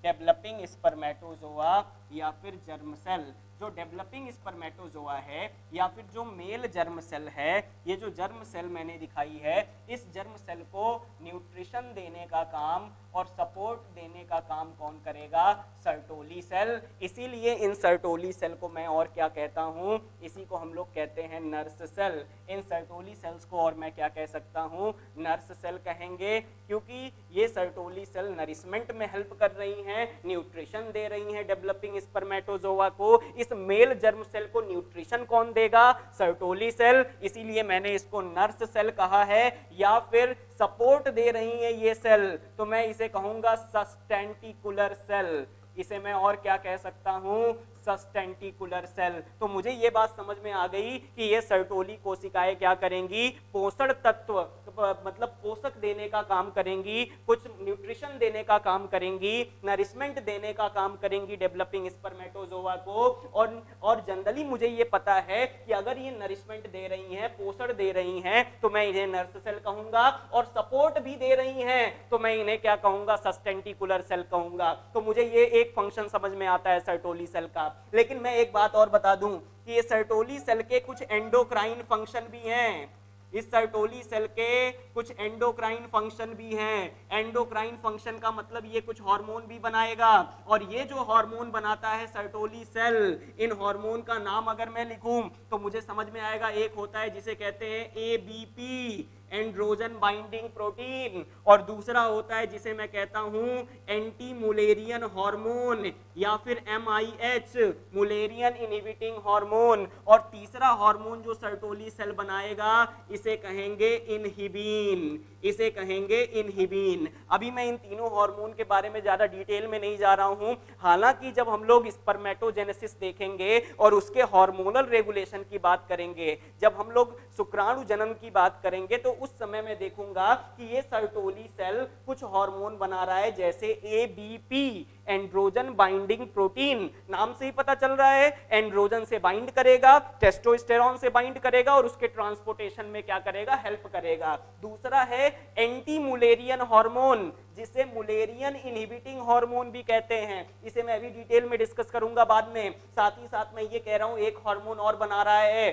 डेवलपिंग स्पर्मेटोजोआ या फिर जर्म सेल। जो डेवलपिंग स्पर्मेटोजोआ है या फिर जो मेल जर्म सेल है, ये जो जर्म सेल मैंने दिखाई है, इस जर्म सेल को न्यूट्रिशन देने का काम और सपोर्ट देने का काम कौन करेगा, सर्टोली सेल। इसीलिए इन सर्टोली सेल को मैं और क्या कहता हूँ, इसी को हम लोग कहते हैं नर्स सेल। इन सर्टोली सेल्स को और मैं क्या कह सकता हूँ, नर्स सेल कहेंगे, क्योंकि ये सर्टोली सेल नरिशमेंट में हेल्प कर रही हैं, न्यूट्रिशन दे रही हैं डेवलपिंग स्पर्मेटोजोआ को। इस मेल जर्म सेल को न्यूट्रिशन कौन देगा, सर्टोली सेल। इसीलिए मैंने इसको नर्स सेल कहा है, या फिर सपोर्ट दे रही है ये सेल, तो मैं इसे कहूंगा सस्टेंटिकुलर सेल। इसे मैं और क्या कह सकता हूं, सस्टेंटिकुलर सेल। तो मुझे ये बात समझ में आ गई कि ये सर्टोली कोशिकाएं क्या करेंगी, पोषण तत्व मतलब पोषक देने का काम करेंगी, कुछ न्यूट्रिशन देने का काम करेंगी, नरिशमेंट देने का काम करेंगी डेवलपिंग स्पर्मेटोजोआ को। और जनरली मुझे ये पता है कि अगर ये नरिशमेंट दे रही हैं, पोषण दे रही हैं, तो मैं इन्हें नर्स सेल कहूंगा, और सपोर्ट भी दे रही हैं तो मैं इन्हें क्या कहूंगा, सस्टेंटिकुलर सेल कहूंगा। तो मुझे ये एक फंक्शन समझ में आता है सर्टोली सेल का। लेकिन मैं एक बात और बता दूं कि ये सर्टोली सेल के कुछ एंडोक्राइन फंक्शन भी हैं, इस सर्टोली सेल के कुछ एंडोक्राइन फंक्शन भी हैं। एंडोक्राइन फंक्शन का मतलब ये कुछ हार्मोन भी बनाएगा, और ये जो हार्मोन बनाता है सर्टोली सेल, इन हार्मोन का नाम अगर मैं लिखूं तो मुझे समझ में आएगा। एक होता है जिसे कहते हैं ABP, एंड्रोजन बाइंडिंग प्रोटीन, और दूसरा होता है जिसे मैं कहता हूं एंटी मुलेरियन हार्मोन या फिर MIH, मुलेरियन इनहिबिटिंग हार्मोन, और तीसरा हार्मोन जो सर्टोली सेल बनाएगा इसे कहेंगे इनहिबिन, इसे कहेंगे इनहिबिन। अभी मैं इन तीनों हार्मोन के बारे में ज्यादा डिटेल में नहीं जा रहा हूं। हालांकि जब हम लोग स्पर्मेटोजेनेसिस देखेंगे और उसके हार्मोनल रेगुलेशन की बात करेंगे, जब हम लोग शुक्राणु जन्म की बात करेंगे, तो उस समय मैं देखूंगा कि ये सर्टोली सेल कुछ हार्मोन बना रहा है, जैसे ABP, एंड्रोजन बाइंडिंग प्रोटीन। नाम से ही पता चल रहा है, एंड्रोजन से बाइंड करेगा, टेस्टोस्टेरॉन से बाइंड करेगा और उसके ट्रांसपोर्टेशन में क्या करेगा, हेल्प करेगा। दूसरा है एंटी मुलेरियन हार्मोन, जिसे मुलेरियन इनहिबिटिंग हार्मोन भी कहते हैं। इसे मैं अभी डिटेल में डिस्कस करूंगा बाद में। साथ ही साथ मैं ये कह रहा हूं एक हार्मोन और बना रहा है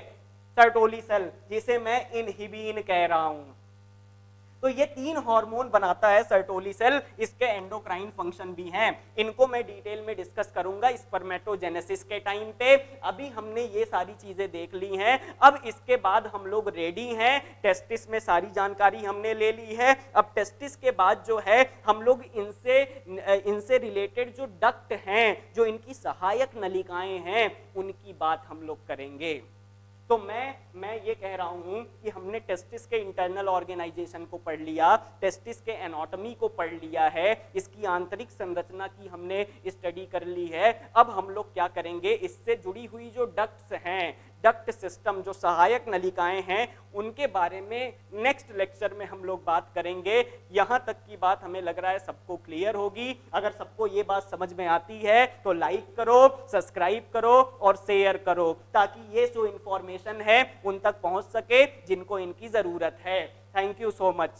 सर्टोली सेल, जिसे मैं इनहिबिन कह रहा हूं। तो ये तीन हार्मोन बनाता है सर्टोली सेल, इसके एंडोक्राइन फंक्शन भी हैं। इनको मैं डिटेल में डिस्कस करूंगा स्पर्मेटोजेनेसिस के टाइम पे। अभी हमने ये सारी चीजें देख ली हैं, अब इसके बाद हम लोग रेडी हैं। टेस्टिस में सारी जानकारी हमने ले ली है। अब टेस्टिस के बाद जो है हम लोग इनसे रिलेटेड जो डक्ट हैं, जो इनकी सहायक नलिकाएं हैं, उनकी बात हम लोग करेंगे। तो मैं ये कह रहा हूं कि हमने टेस्टिस के इंटरनल ऑर्गेनाइजेशन को पढ़ लिया, टेस्टिस के एनाटॉमी को पढ़ लिया है, इसकी आंतरिक संरचना की हमने स्टडी कर ली है। अब हम लोग क्या करेंगे, इससे जुड़ी हुई जो डक्ट्स हैं, डक्ट सिस्टम, जो सहायक नलिकाएं हैं, उनके बारे में नेक्स्ट लेक्चर में हम लोग बात करेंगे। यहां तक की बात हमें लग रहा है सबको क्लियर होगी। अगर सबको ये बात समझ में आती है तो लाइक करो, सब्सक्राइब करो और शेयर करो, ताकि ये जो इंफॉर्मेशन है उन तक पहुंच सके जिनको इनकी जरूरत है। Thank you so much.